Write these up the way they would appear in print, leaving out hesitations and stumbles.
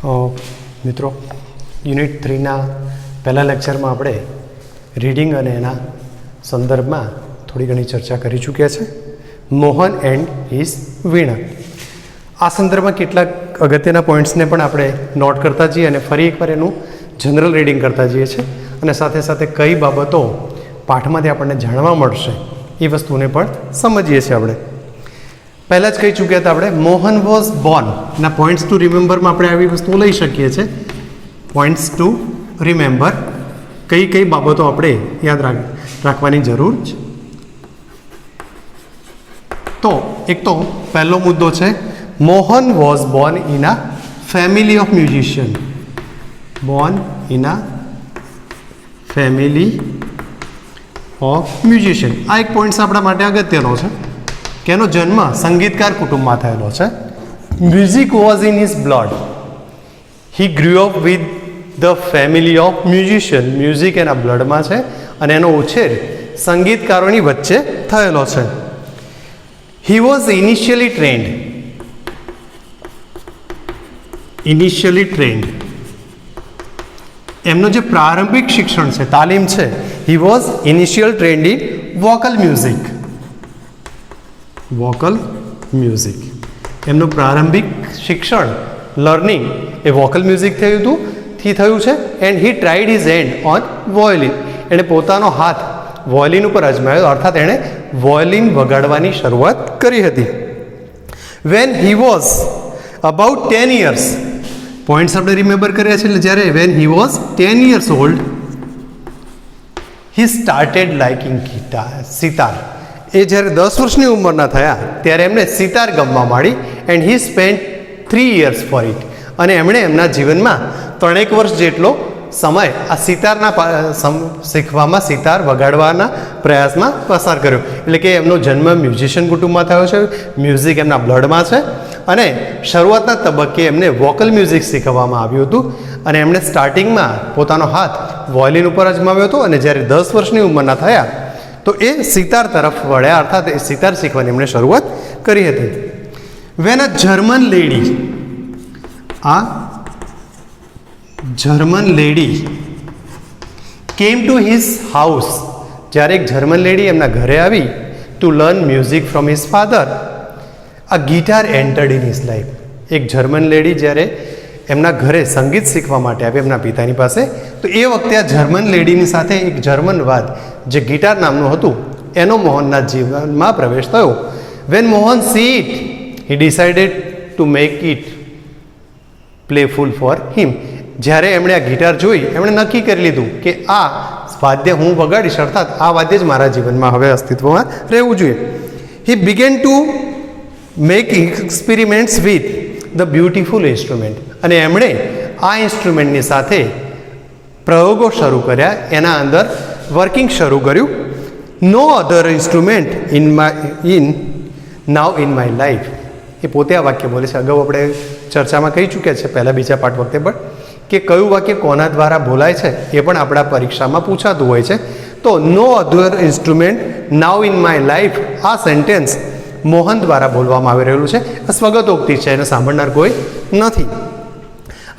મિત્રો યુનિટ 3ના પહેલા લેક્ચરમાં આપણે રીડિંગ અને એના સંદર્ભમાં થોડી ઘણી ચર્ચા કરી ચૂક્યા છે. મોહન એન્ડ હિઝ વીણા. આ સંદર્ભમાં કેટલાક અગત્યના પોઈન્ટ્સને પણ આપણે નોટ કરતા જઈએ અને ફરી એકવાર એનું જનરલ રીડિંગ કરતા જઈએ છીએ અને સાથે સાથે કઈ બાબતો પાઠમાંથી આપણને જાણવા મળશે એ વસ્તુને પણ સમજીએ છીએ. આપણે પહેલાં જ કહી ચૂક્યા હતા આપણે મોહન વોઝ બોર્ન ના પોઈન્ટ્સ ટુ રિમેમ્બરમાં આપણે આવી વસ્તુઓ લઈ શકીએ છીએ. પોઈન્ટ્સ ટુ રિમેમ્બર કઈ કઈ બાબતો આપણે યાદ રાખવાની જરૂર છે. તો એક તો પહેલો મુદ્દો છે Mohan was Born in a family of musician. Born in a family of musician. આ એક પોઈન્ટ્સ આપણા માટે અગત્યનો છે કે એનો જન્મ સંગીતકાર કુટુંબમાં થયેલો છે. Music was in his blood. He ગ્રુ up with the family of musician. Music એના બ્લડમાં છે અને એનો ઉછેર સંગીતકારોની વચ્ચે થયેલો છે. He was initially trained. એમનું જે પ્રારંભિક શિક્ષણ છે, તાલીમ છે, he was initial trained in vocal music. એમનું પ્રારંભિક શિક્ષણ લર્નિંગ એ વોકલ મ્યુઝિક થયું છે. And he tried his hand on violin. એણે પોતાનો હાથ વોયલિન ઉપર અજમાવ્યો, અર્થાત એણે વોયલિન વગાડવાની શરૂઆત કરી હતી. When he was about 10 years. Points આપણે રિમેમ્બર કર્યા છે. જ્યારે when he was 10 years old he started liking sitar. એ જ્યારે 10 વર્ષની ઉંમરના થયા ત્યારે એમને સિતાર ગમવા માંડી. And he spend 3 years four it. અને એમણે એમના જીવનમાં 3 વર્ષ જેટલો સમય આ સિતારના શીખવામાં, સિતાર વગાડવાના પ્રયાસમાં પસાર કર્યો. એટલે કે એમનો જન્મ મ્યુઝિશિયન કુટુંબમાં થયો છે, મ્યુઝિક એમના બ્લડમાં છે અને શરૂઆતના તબક્કે એમને વોકલ મ્યુઝિક શીખવવામાં આવ્યું હતું. અને એમણે સ્ટાર્ટિંગમાં પોતાનો હાથ વોયલિન ઉપર અજમાવ્યો હતો અને જ્યારે 10 વર્ષની ઉંમરના થયા તો એ સિતાર તરફ વળ્યા, અર્થાત એ સિતાર શીખવાની એમણે શરૂઆત કરી હતી. Van a German lady came to his house. જ્યારે એક જર્મન લેડી એમના ઘરે આવી to learn music from his father, a guitar entered in his life. એક જર્મન લેડી જ્યારે એમના ઘરે સંગીત શીખવા માટે આવી એમના પિતાની પાસે, તો એ વખતે આ જર્મન લેડીની સાથે એક જર્મન વાદ જે ગિટાર નામનું હતું એનો મોહનના જીવનમાં પ્રવેશ થયો. When Mohan see it he decided to make it playful for him. જ્યારે એમણે આ ગિટાર જોઈ એમણે નક્કી કરી લીધું કે આ વાદ્ય હું વગાડીશ, અર્થાત આ વાદ્ય જ મારા જીવનમાં હવે અસ્તિત્વમાં રહેવું જોઈએ. હી began to make experiments with the beautiful instrument. અને એમણે આ ઇન્સ્ટ્રુમેન્ટની સાથે પ્રયોગો શરૂ કર્યા, એના અંદર વર્કિંગ શરૂ કર્યું. No other instrument now in my life. એ પોતે આ વાક્ય બોલે છે. અગાઉ આપણે ચર્ચામાં કહી ચૂક્યા છે પહેલાં બીજા પાઠ વખતે પણ કે કયું વાક્ય કોના દ્વારા બોલાય છે એ પણ આપણા પરીક્ષામાં પૂછાતું હોય છે. તો no other instrument now in my life, આ સેન્ટેન્સ મોહન દ્વારા બોલવામાં આવી રહેલું છે. આ સ્વગતોક્તિ છે, એને સાંભળનાર કોઈ નથી.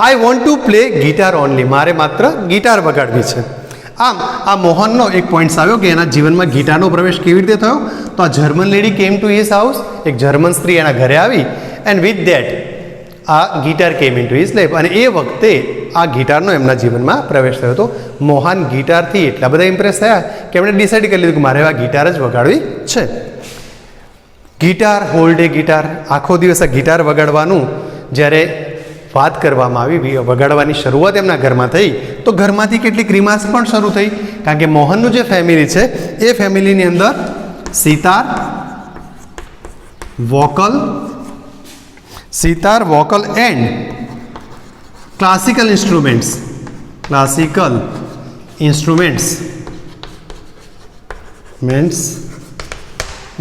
I want to play guitar only. મારે માત્ર ગિટાર વગાડવી છે. આમ આ મોહનનો એક પોઈન્ટ્સ આવ્યો કે એના જીવનમાં ગિટારનો પ્રવેશ કેવી રીતે થયો. તો આ German lady came to his house, એક જર્મન સ્ત્રી એના ઘરે આવી એન્ડ વિથ ધેટ આ ગિટાર કેમ ઇન ટુ હિઝ લાઈફ. અને એ વખતે આ ગિટારનો એમના જીવનમાં પ્રવેશ થયો હતો. મોહન ગિટારથી એટલા બધા ઇમ્પ્રેસ થયા કે એમણે ડિસાઇડ કરી લીધું કે મારે આ ગિટાર જ વગાડવી છે. ગિટાર, હોલ ડે ગિટાર, આખો દિવસ આ ગિટાર વગાડવાનું જ્યારે વાત કરવામાં આવી, વગાડવાની શરૂઆત એમના ઘરમાં થઈ તો ઘરમાંથી કેટલીક રિમાર્ક્સ પણ શરૂ થઈ. કારણ કે મોહનનું જે ફેમિલી છે એ ફેમિલીની અંદર sitar, vocal and classical instruments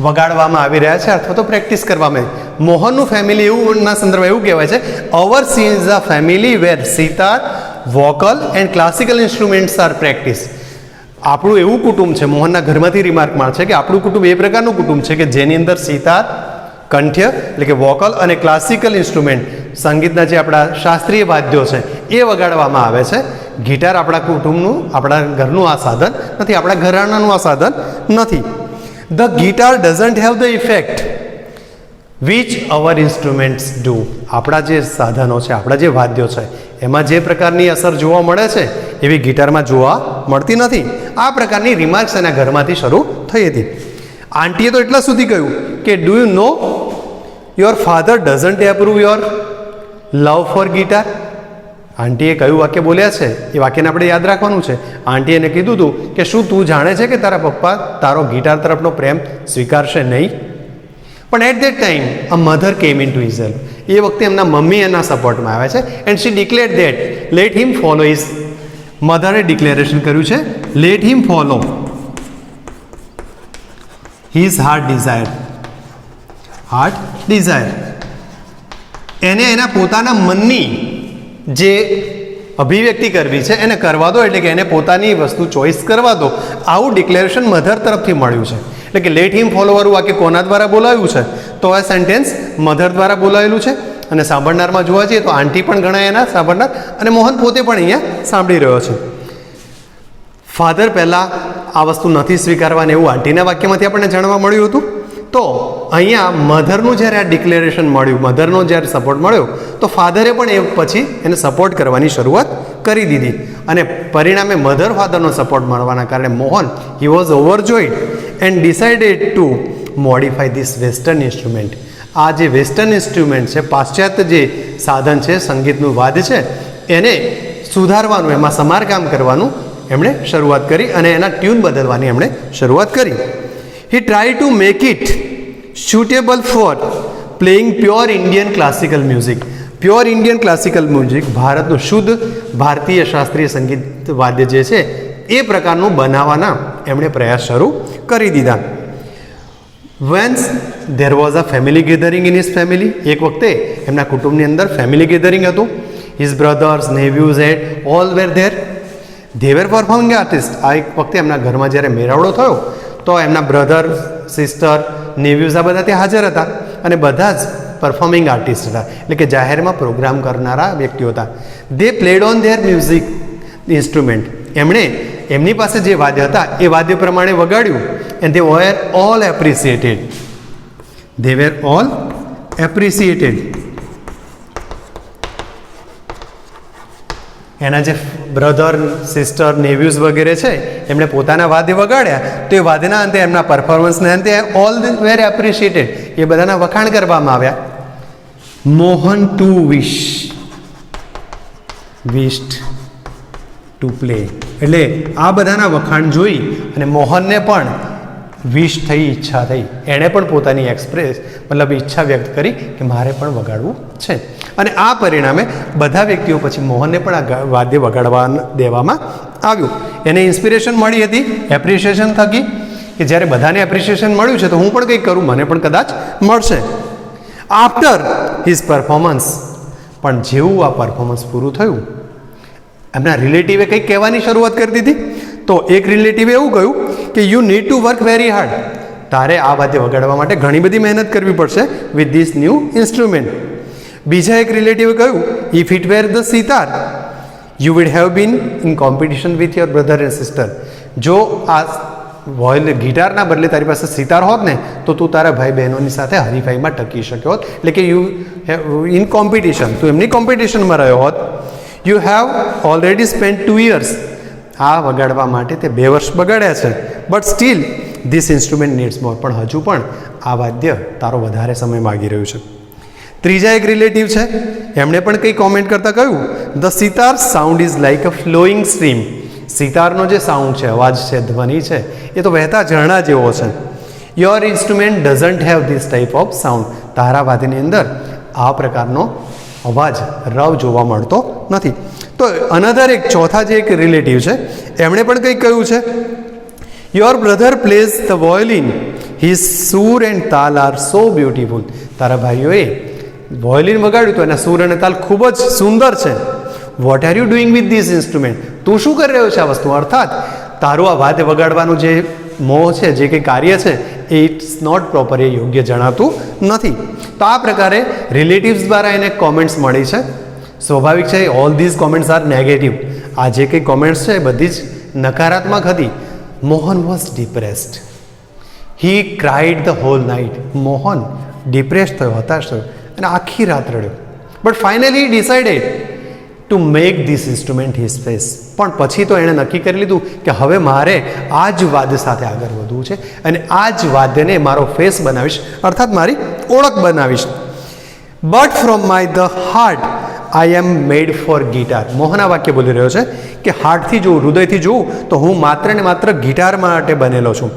વગાડવામાં આવી રહ્યા છે અથવા તો પ્રેક્ટિસ કરવામાં. મોહનનું ફેમિલી એવુંના સંદર્ભમાં એવું કહેવાય છે, our is a family where sitar, vocal and classical instruments are practice. આપણું એવું કુટુંબ છે, મોહનના ઘરમાંથી રિમાર્ક મળે છે કે આપણું કુટુંબ એ પ્રકારનું કુટુંબ છે કે જેની અંદર સિતાર, કંઠ્ય એટલે કે વોકલ અને ક્લાસિકલ ઇન્સ્ટ્રુમેન્ટ સંગીતના જે આપણા શાસ્ત્રીય વાદ્યો છે એ વગાડવામાં આવે છે. ગિટાર આપણા કુટુંબનું, આપણા ઘરનું આ સાધન નથી, આપણા ઘરાણાનું આ સાધન નથી. The guitar doesn't have the effect which our instruments do. આપણા જે સાધનો છે, આપણા જે વાદ્યો છે, એમાં જે પ્રકારની અસર જોવા મળે છે એવી ગિટારમાં જોવા મળતી નથી. આ પ્રકારની રિમાર્ક્સ એના ઘરમાંથી શરૂ થઈ હતી. આંટીએ તો એટલા સુધી કહ્યું કે do you know your father doesn't approve your love for guitar. આંટીએ કયું વાક્ય બોલ્યા છે એ વાક્યને આપણે યાદ રાખવાનું છે. આંટીએ એને કીધું હતું કે શું તું જાણે છે કે તારા પપ્પા તારો ગિટાર તરફનો પ્રેમ સ્વીકારશે નહીં? પણ at that time a mother came in to his help. એ વખતે એમના મમ્મી એના સપોર્ટમાં આવે છે and she declare that let him follow his. મધરે ડિક્લેરેશન કર્યું છે let him follow his heart desire. Heart desire એને એના પોતાના મનની જે અભિવ્યક્તિ કરવી છે એને કરવા દો, એટલે કે એને પોતાની વસ્તુ ચોઈસ કરવા દો. આવું ડિક્લેરેશન મધર તરફથી મળ્યું છે. એટલે કે લેટ હિમ ફોલો વાળું વાક્ય કોના દ્વારા બોલાવ્યું છે? તો આ સેન્ટેન્સ મધર દ્વારા બોલાવેલું છે. અને સાંભળનારમાં જોવા જઈએ તો આંટી પણ ગણાય એના સાંભળનાર, અને મોહન પોતે પણ અહીંયા સાંભળી રહ્યો છે. ફાધર પહેલાં આ વસ્તુ નથી સ્વીકારવાની એવું આંટીના વાક્યમાંથી આપણને જાણવા મળ્યું હતું. તો અહીંયા મધરનું જ્યારે આ ડિક્લેરેશન મળ્યું, મધરનો જ્યારે સપોર્ટ મળ્યો, તો ફાધરે પણ એ પછી એને સપોર્ટ કરવાની શરૂઆત કરી દીધી. અને પરિણામે મધર ફાધરનો સપોર્ટ મળવાના કારણે Mohan he was ઓવરજોઈડ and decided to modify this western instrument. આ જે વેસ્ટર્ન ઇન્સ્ટ્રુમેન્ટ છે, પાશ્ચાત્ય જે સાધન છે, સંગીતનું વાદ્ય છે, એને સુધારવાનું, એમાં સમારકામ કરવાનું એમણે શરૂઆત કરી અને એના ટ્યુન બદલવાની એમણે શરૂઆત કરી. He tried to make it suitable for playing pure Indian classical music. Pure Indian classical music, ભારતનું શુદ્ધ ભારતીય શાસ્ત્રીય સંગીત વાદ્ય જે છે એ પ્રકારનું બનાવવાના એમણે પ્રયાસ શરૂ કરી દીધા. Once there was a family gathering in his family. એક વખતે એમના કુટુંબની અંદર ફેમિલી ગેધરિંગ હતું. His brothers, nephews and all were there. They were performing artists. આ એક વખતે એમના ઘરમાં જ્યારે મેળાવડો થયો તો એમના બ્રધર, સિસ્ટર, નેવ્યુઝ આ બધા ત્યાં હાજર હતા અને બધા જ પરફોર્મિંગ આર્ટિસ્ટ હતા, એટલે કે જાહેરમાં પ્રોગ્રામ કરનારા વ્યક્તિઓ હતા. They played on their music instrument. એમણે એમની પાસે જે વાદ્ય હતા એ વાદ્ય પ્રમાણે વગાડ્યું. And they were all appreciated. They were all appreciated. એના જે બ્રધર, સિસ્ટર, નેવ્યુઝ વગેરે છે એમણે પોતાના વાદ્ય વગાડ્યા, તો એ વાદ્યના અંતે એમના પરફોર્મન્સને અંતે ઓલ વેર એપ્રિશિએટેડ, એ બધાના વખાણ કરવામાં આવ્યા. Mohan too wished to play. એટલે આ બધાના વખાણ જોઈ અને મોહનને પણ વિશ થઈ, ઈચ્છા થઈ. એણે પણ પોતાની મતલબ ઈચ્છા વ્યક્ત કરી કે મારે પણ વગાડવું છે. અને આ પરિણામે બધા વ્યક્તિઓ પછી મોહનને પણ આ વાદ્ય વગાડવા દેવામાં આવ્યું. એને ઇન્સ્પિરેશન મળી હતી એપ્રિશિએશન થકી કે જ્યારે બધાને એપ્રિશિએશન મળ્યું છે તો હું પણ કંઈક કરું, મને પણ કદાચ મળશે. આફ્ટર હિઝ પરફોર્મન્સ, પણ જેવું આ પરફોર્મન્સ પૂરું થયું એમના રિલેટિવે કંઈક કહેવાની શરૂઆત કરી દીધી. તો એક રિલેટિવે એવું કહ્યું કે you need to work very hard. તારે આ વાદ્ય વગાડવા માટે ઘણી બધી મહેનત કરવી પડશે વિથ ધીસ ન્યૂ ઇન્સ્ટ્રુમેન્ટ. બીજા એક રિલેટિવે કહ્યું if it were the sitar you would have been in competition with your brother and sister. જો આ ગિટારના બદલે તારી પાસે સિતાર હોત ને તો તું તારા ભાઈ બહેનોની સાથે હરીફાઈમાં ટકી શક્યો હોત, એટલે કે યુ હેવ ઇન કોમ્પિટિશન, તું એમની કોમ્પિટિશનમાં રહ્યો હોત. You have already spend 2 years. આ વગાડવા માટે તે 2 વર્ષ બગાડ્યા છે. But still this instrument needs more. પણ હજુ પણ આ વાદ્ય તારો વધારે સમય માગી રહ્યું છે. ત્રીજા એક રિલેટિવ છે, એમણે પણ કંઈ કોમેન્ટ કરતાં કહ્યું the sitar sound is like a flowing stream. સિતારનો જે સાઉન્ડ છે, અવાજ છે, ધ્વનિ છે, એ તો વહેતા ઝરણા જેવો છે. Your instrument doesn't have this type of sound. તારા વાદ્યની અંદર આ પ્રકારનો અવાજ, રવ જોવા મળતો નથી. તો અનધર એક ચોથા જે એક રિલેટિવ છે એમણે પણ કંઈક કહ્યું છે your brother plays the violin, his sur and taal are so beautiful. તારા ભાઈઓએ વોયોલિન વગાડ્યું તો એના સૂર અને તાલ ખૂબ જ સુંદર છે. What are you doing with this instrument. તું શું કરી રહ્યો છે આ વસ્તુ? અર્થાત તારું આ વાદ્ય વગાડવાનું જે મોહ છે, જે કંઈ કાર્ય છે એ ઇટ્સ નોટ પ્રોપર, એ યોગ્ય જણાતું નથી. તો આ પ્રકારે રિલેટિવ્સ દ્વારા એને કોમેન્ટ્સ મળી છે. સ્વાભાવિક છે, all these comments are negative. આ જે કંઈ કોમેન્ટ્સ છે એ બધી જ નકારાત્મક હતી. Mohan was depressed, he cried the whole night. Mohan depress થયો, હતાશ થયો અને આખી રાત રડ્યો. But finally decided to make this instrument his face. પણ પછી તો એણે નક્કી કરી લીધું કે હવે મારે આ જ વાદ્ય સાથે આગળ વધવું છે અને આ જ વાદ્યને મારો ફેસ બનાવીશ, અર્થાત મારી ઓળખ બનાવીશ. But from my the heart I am made for guitar. Mohan આ વાક્ય બોલી રહ્યો છે કે હાર્ટથી જોઉં, હૃદયથી જોઉં તો હું માત્ર ને માત્ર ગિટાર માટે બનેલો છું.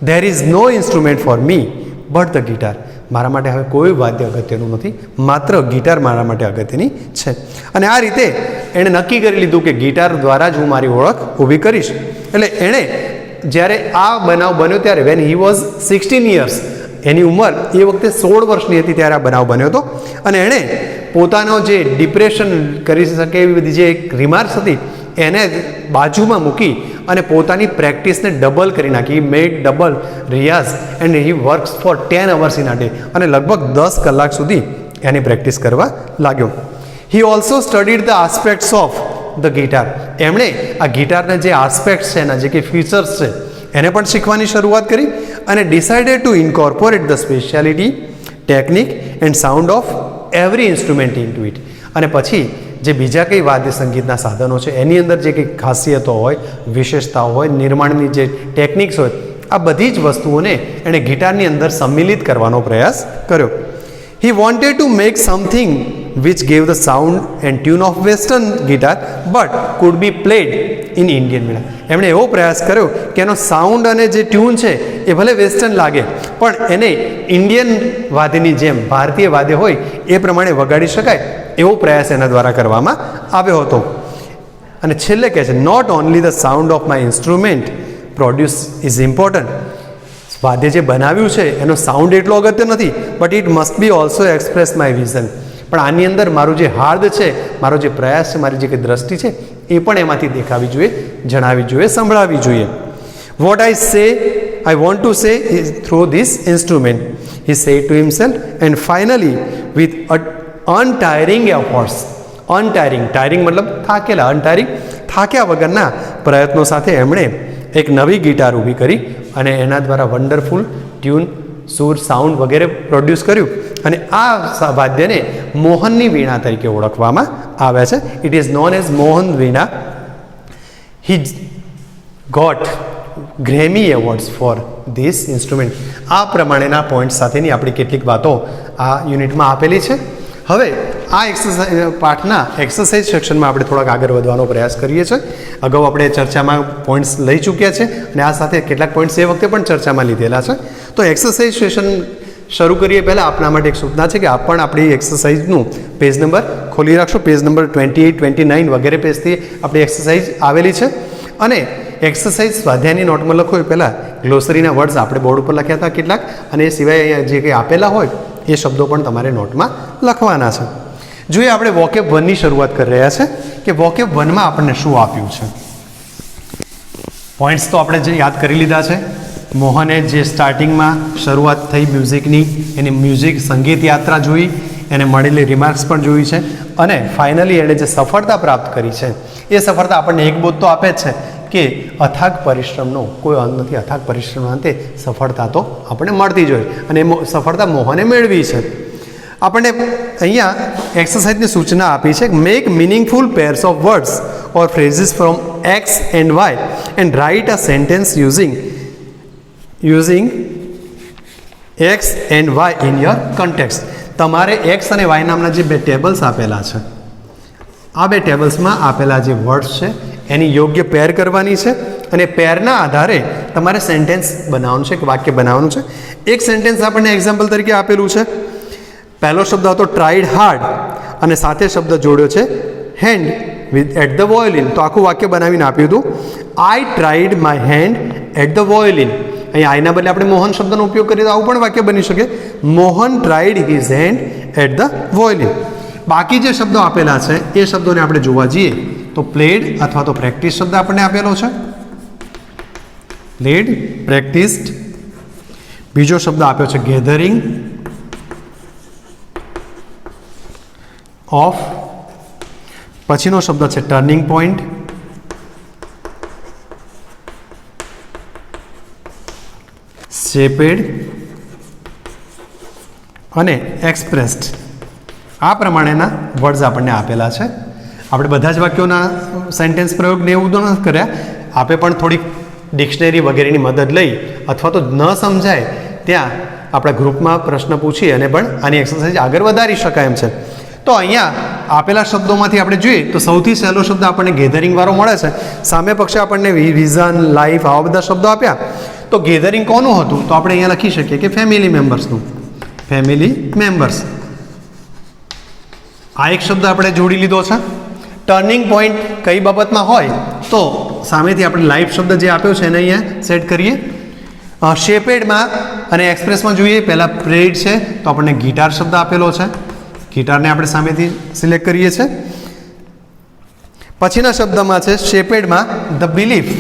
There is no instrument for me but the guitar. મારા માટે હવે કોઈ વાદ્ય અગત્યનું નથી, માત્ર ગિટાર મારા માટે અગત્યની છે. અને આ રીતે એણે નક્કી કરી લીધું કે ગિટાર દ્વારા જ હું મારી ઓળખ ઊભી કરીશ. એટલે એણે જ્યારે આ બનાવ બન્યો ત્યારે વેન હી વોઝ 16 યર્સ, એની ઉંમર એ વખતે 16 વર્ષની હતી ત્યારે આ બનાવ બન્યો હતો. અને એણે પોતાનો જે ડિપ્રેશન કરી શકે એવી બધી જે એક રિમાર્ક્સ હતી એને બાજુમાં મૂકી અને પોતાની પ્રેક્ટિસને ડબલ કરી નાખી. He made double riyaz and he works for 10 hours in a day. અને લગભગ 10 કલાક સુધી એની પ્રેક્ટિસ કરવા લાગ્યો. He also studied the aspects of the guitar. એમણે આ ગિટારના જે આસ્પેક્ટ્સ છે, એના જે કંઈ ફીચર્સ છે એને પણ શીખવાની શરૂઆત કરી અને decided to incorporate the speciality, technique and sound of every instrument into it. અને પછી જે બીજા કંઈ વાદ્ય સંગીતના સાધનો છે એની અંદર જે કંઈ ખાસિયતો હોય, વિશેષતાઓ હોય, નિર્માણની જે ટેકનિક્સ હોય, આ બધી જ વસ્તુઓને એણે ગિટારની અંદર સંમિલિત કરવાનો પ્રયાસ કર્યો. He wanted to make something which gave the sound and tune of western guitar but could be played in Indian veena. એમણે એવો પ્રયાસ કર્યો કે એનો સાઉન્ડ અને જે ટ્યુન છે એ ભલે વેસ્ટર્ન લાગે પણ એને ઇન્ડિયન વાદ્યની જેમ, ભારતીય વાદ્ય હોય એ પ્રમાણે વગાડી શકાય એવો પ્રયાસ એના દ્વારા કરવામાં આવ્યો હતો. અને છેલ્લે કહે છે, not only the sound of my instrument produce is important. વાદ્ય જે બનાવ્યું છે એનો સાઉન્ડ એટલો અગત્ય નથી, but it must be also express my vision. પણ આની અંદર મારું જે હાર્દ છે, મારો જે પ્રયાસ છે, મારી જે કંઈ દ્રષ્ટિ છે એ પણ એમાંથી દેખાવી જોઈએ, જણાવવી જોઈએ, સંભળાવવી જોઈએ. વોટ આઈ સે I want to say is through this instrument, he said to himself, and finally with untiring efforts, untiring, tiring મતલબ થાકેલા, untiring થાક્યા વગરના પ્રયત્નો સાથે એમણે એક નવી ગિટાર ઊભી કરી અને એના દ્વારા વન્ડરફુલ ટ્યુન, સૂર, સાઉન્ડ વગેરે પ્રોડ્યુસ કર્યું. અને આ વાદ્યને મોહનની વીણા તરીકે ઓળખવામાં આવે છે. It is known as Mohan Veena. He got Grammy awards for this instrument. આ પ્રમાણેના પોઈન્ટ સાથેની આપણી કેટલીક વાતો આ યુનિટમાં આપેલી છે. હવે આ પાઠના એક્સરસાઇઝ સેક્શનમાં આપણે થોડાક આગળ વધવાનો પ્રયાસ કરીએ છીએ. અગાઉ આપણે ચર્ચામાં પોઈન્ટ્સ લઈ ચૂક્યા છે અને આ સાથે કેટલાક પોઈન્ટ્સ એ વખતે પણ ચર્ચામાં લીધેલા છે. તો એક્સરસાઇઝ સેશન શરૂ કરીએ પહેલાં આપણા માટે એક સૂચના છે કે આપ પણ આપણી એક્સરસાઇઝનું પેજ નંબર ખોલી રાખશો. પેજ નંબર 28, 29 વગેરે પેજથી આપણી એક્સરસાઇઝ આવેલી છે. અને એક્સરસાઇઝ સ્વાધ્યાયની નોટમાં લખો એ પહેલાં ગ્લોસરીના વર્ડ્સ આપણે બોર્ડ ઉપર લખ્યા હતા કેટલાક, અને એ સિવાય અહીંયા જે કંઈ આપેલા હોય એ શબ્દો પણ તમારે નોટમાં લખવાના છે. જોઈએ આપણે વોકેબ 1ની શરૂઆત કરી રહ્યા છે કે વોકેબ 1માં આપણને શું આપ્યું છે. પોઈન્ટ્સ તો આપણે જે યાદ કરી લીધા છે. મોહને જે સ્ટાર્ટિંગમાં શરૂઆત થઈ મ્યુઝિકની, એની મ્યુઝિક સંગીત યાત્રા જોઈ, એને મળેલી રિમાર્ક્સ પણ જોઈ છે, અને ફાઇનલી એણે જે સફળતા પ્રાપ્ત કરી છે એ સફળતા આપણને એક બોધ તો આપે જ છે કે અથાગ પરિશ્રમનો કોઈ અંત નથી. અથાગ પરિશ્રમના અંતે સફળતા તો આપણને મળતી જ હોય, અને એ સફળતા મોહને મેળવી છે. આપણને અહીંયા એક્સરસાઇઝની સૂચના આપી છે, make meaningful pairs of words or phrases from X and Y and write a sentence using X and Y in your context. તમારે એક્સ અને વાય નામના જે બે ટેબલ્સ આપેલા છે, આ બે ટેબલ્સમાં આપેલા જે વર્ડ્સ છે એની યોગ્ય પેર કરવાની છે, અને પેરના આધારે તમારે સેન્ટેન્સ બનાવવાનું છે, એક વાક્ય બનાવવાનું છે. એક સેન્ટેન્સ આપણને એક્ઝામ્પલ તરીકે આપેલું છે. પહેલો શબ્દ હતો ટ્રાઈડ હાર્ડ, અને સાથે શબ્દ જોડ્યો છે hand with at the violin. તો આખું વાક્ય બનાવીને આપ્યું હતું, I tried my hand at the violin. અહીં આઈના બદલે આપણે મોહન શબ્દનો ઉપયોગ કરીએ તો આવું પણ વાક્ય બની શકે, Mohan tried his hand at the violin. બાકી જે શબ્દો આપેલા છે એ શબ્દોને આપણે જોવા જઈએ તો પ્લેડ અથવા તો પ્રેક્ટિસ શબ્દ આપણને આપેલો છે. પ્લેડ, પ્રેક્ટિસ્ડ. બીજો શબ્દ આપ્યો છે ગેધરિંગ ઓફ. પછીનો શબ્દ છે ટર્નિંગ પોઈન્ટ, શેપેડ અને એક્સપ્રેસ્ડ. આ પ્રમાણેના વર્ડ્સ આપણને આપેલા છે. આપણે બધા જ વાક્યોના સેન્ટેન્સ પ્રયોગને એવું તો નથી કર્યા. આપે પણ થોડીક ડિક્શનરી વગેરેની મદદ લઈ અથવા તો ન સમજાય ત્યાં આપણા ગ્રુપમાં પ્રશ્ન પૂછી અને પણ આની એક્સરસાઇઝ આગળ વધારી શકાય એમ છે. તો અહીંયા આપેલા શબ્દોમાંથી આપણે જોઈએ તો સૌથી સહેલો શબ્દ આપણને ગેધરિંગ વાળો મળે છે. સામે પક્ષે આપણને વિઝન, લાઈફ આવા બધા શબ્દો આપ્યા. તો ગેધરિંગ કોનું હતું? તો આપણે અહીંયા લખી શકીએ કે ફેમિલી મેમ્બર્સનું. Family members. આ એક શબ્દ આપણે જોડી લીધો છે. ટર્નિંગ પોઈન્ટ કઈ બાબતમાં હોય તો સામેથી આપણે લાઈફ શબ્દ જે આપ્યો છે એને અહીંયા સેટ કરીએ. શેપેડમાં અને એક્સપ્રેસમાં જોઈએ. પહેલાં પ્લેડ છે તો આપણને ગિટાર શબ્દ આપેલો છે. ગિટારને આપણે સામેથી સિલેક્ટ કરીએ છીએ. પછીના શબ્દમાં છે શેપેડમાં ધ બિલીફ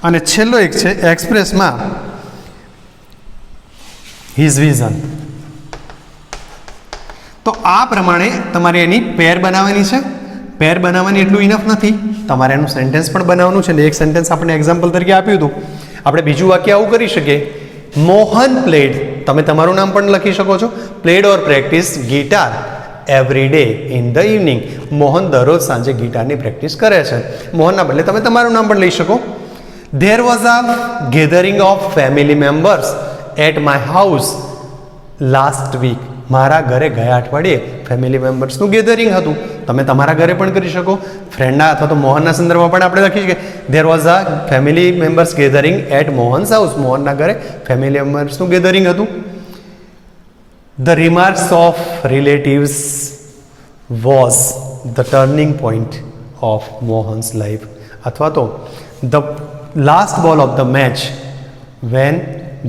અને છેલ્લો એક છે એક્સપ્રેસમાં હિઝ વિઝન. તો આ પ્રમાણે તમારે એની પેર બનાવવાની છે. પેર બનાવવાની એટલું ઇનફ નથી, તમારે એનું સેન્ટેન્સ પણ બનાવવાનું છે. ને એક સેન્ટેન્સ આપણે એક્ઝામ્પલ તરીકે આપ્યું હતું. આપણે બીજું વાક્ય આવું કરી શકીએ, મોહન પ્લેડ. તમે તમારું નામ પણ લખી શકો છો. Played or practice guitar every day in the evening. Mohan દરરોજ સાંજે ગિટારની પ્રેક્ટિસ કરે છે. મોહનના બદલે તમે તમારું નામ પણ લઈ શકો. There was a gathering of family members at my house last week. મારા ઘરે ગયા અઠવાડિયે ફેમિલી મેમ્બર્સનું ગેધરિંગ હતું. તમે તમારા ઘરે પણ કરી શકો. ફ્રેન્ડના અથવા તો મોહનના સંદર્ભમાં પણ આપણે લખી શકીએ there was a family members gathering at Mohan's house. મોહનના ઘરે ફેમિલી મેમ્બર્સનું ગેધરિંગ હતું. The remarks of relatives was the turning point of Mohan's life. અથવા તો the last ball of the match when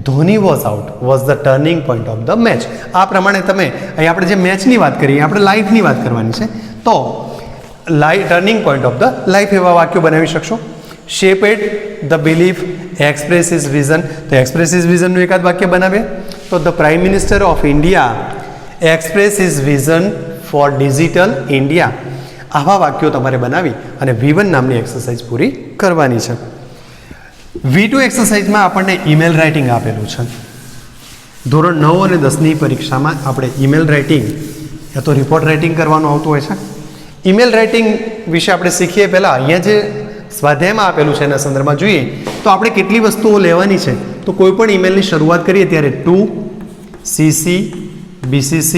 Dhoni was out was the turning point of the match. આ પ્રમાણે તમે અહીં આપણે જે મેચની વાત કરીએ આપણે લાઈફની વાત કરવાની છે. તો turning point of the life એવા વાક્યો બનાવી શકશો. Shaped the belief, express is vision. તો એક્સપ્રેસ ઇઝ વિઝનનું એકાદ વાક્ય બનાવીએ તો the prime minister of India express is vision for digital India. આવા વાક્યો તમારે બનાવી અને V1 નામની એક્સરસાઇઝ પૂરી કરવાની છે. V2 એક્સરસાઇઝમાં આપણને ઈમેલ રાઇટિંગ આપેલું છે. ધોરણ 9 અને 10ની પરીક્ષામાં આપણે ઈમેલ રાઇટિંગ યા તો રિપોર્ટ રાઇટિંગ કરવાનું આવતું હોય છે. ઈમેલ રાઇટિંગ વિશે આપણે શીખીએ પહેલાં અહીંયા જે સ્વાધ્યાયમાં આપેલું છે એના સંદર્ભમાં જોઈએ તો આપણે કેટલી વસ્તુઓ લેવાની છે. તો કોઈ પણ ઈમેલની શરૂઆત કરીએ ત્યારે ટુ, CC, BCC,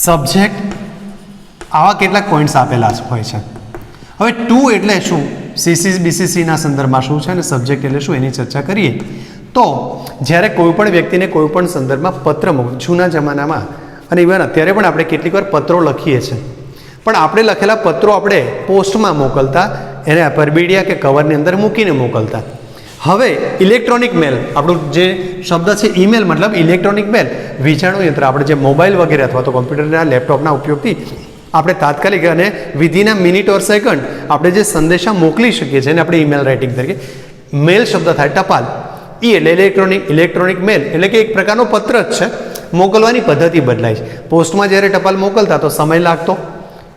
સબ્જેક્ટ આવા કેટલાક પોઈન્ટ્સ આપેલા હોય છે. હવે ટુ એટલે શું, CC BCCના સંદર્ભમાં શું છે અને સબ્જેક્ટ એટલે શું એની ચર્ચા કરીએ. તો જ્યારે કોઈ પણ વ્યક્તિને કોઈ પણ સંદર્ભમાં પત્ર જૂના જમાનામાં અને ઇવન અત્યારે પણ આપણે કેટલીક વાર પત્રો લખીએ છીએ પણ આપણે લખેલા પત્રો આપણે પોસ્ટમાં મોકલતા, એને પરબીડિયા કે કવરની અંદર મૂકીને મોકલતા. હવે ઇલેક્ટ્રોનિક મેલ, આપણું જે શબ્દ છે ઈમેલ મતલબ ઇલેક્ટ્રોનિક મેલ, વિજાણુ યંત્ર, આપણે જે મોબાઈલ વગેરે અથવા તો કોમ્પ્યુટરના લેપટોપના ઉપયોગથી આપણે તાત્કાલિક અને વિધિના મિનિટ ઓર સેકન્ડ આપણે જે સંદેશા મોકલી શકીએ છીએ એને આપણે ઈમેલ રાઇટિંગ તરીકે. મેલ શબ્દ થાય ટપાલ, એટલે ઇલેક્ટ્રોનિક મેલ એટલે કે એક પ્રકારનો પત્ર જ છે. મોકલવાની પદ્ધતિ બદલાય છે. પોસ્ટમાં જ્યારે ટપાલ મોકલતા તો સમય લાગતો,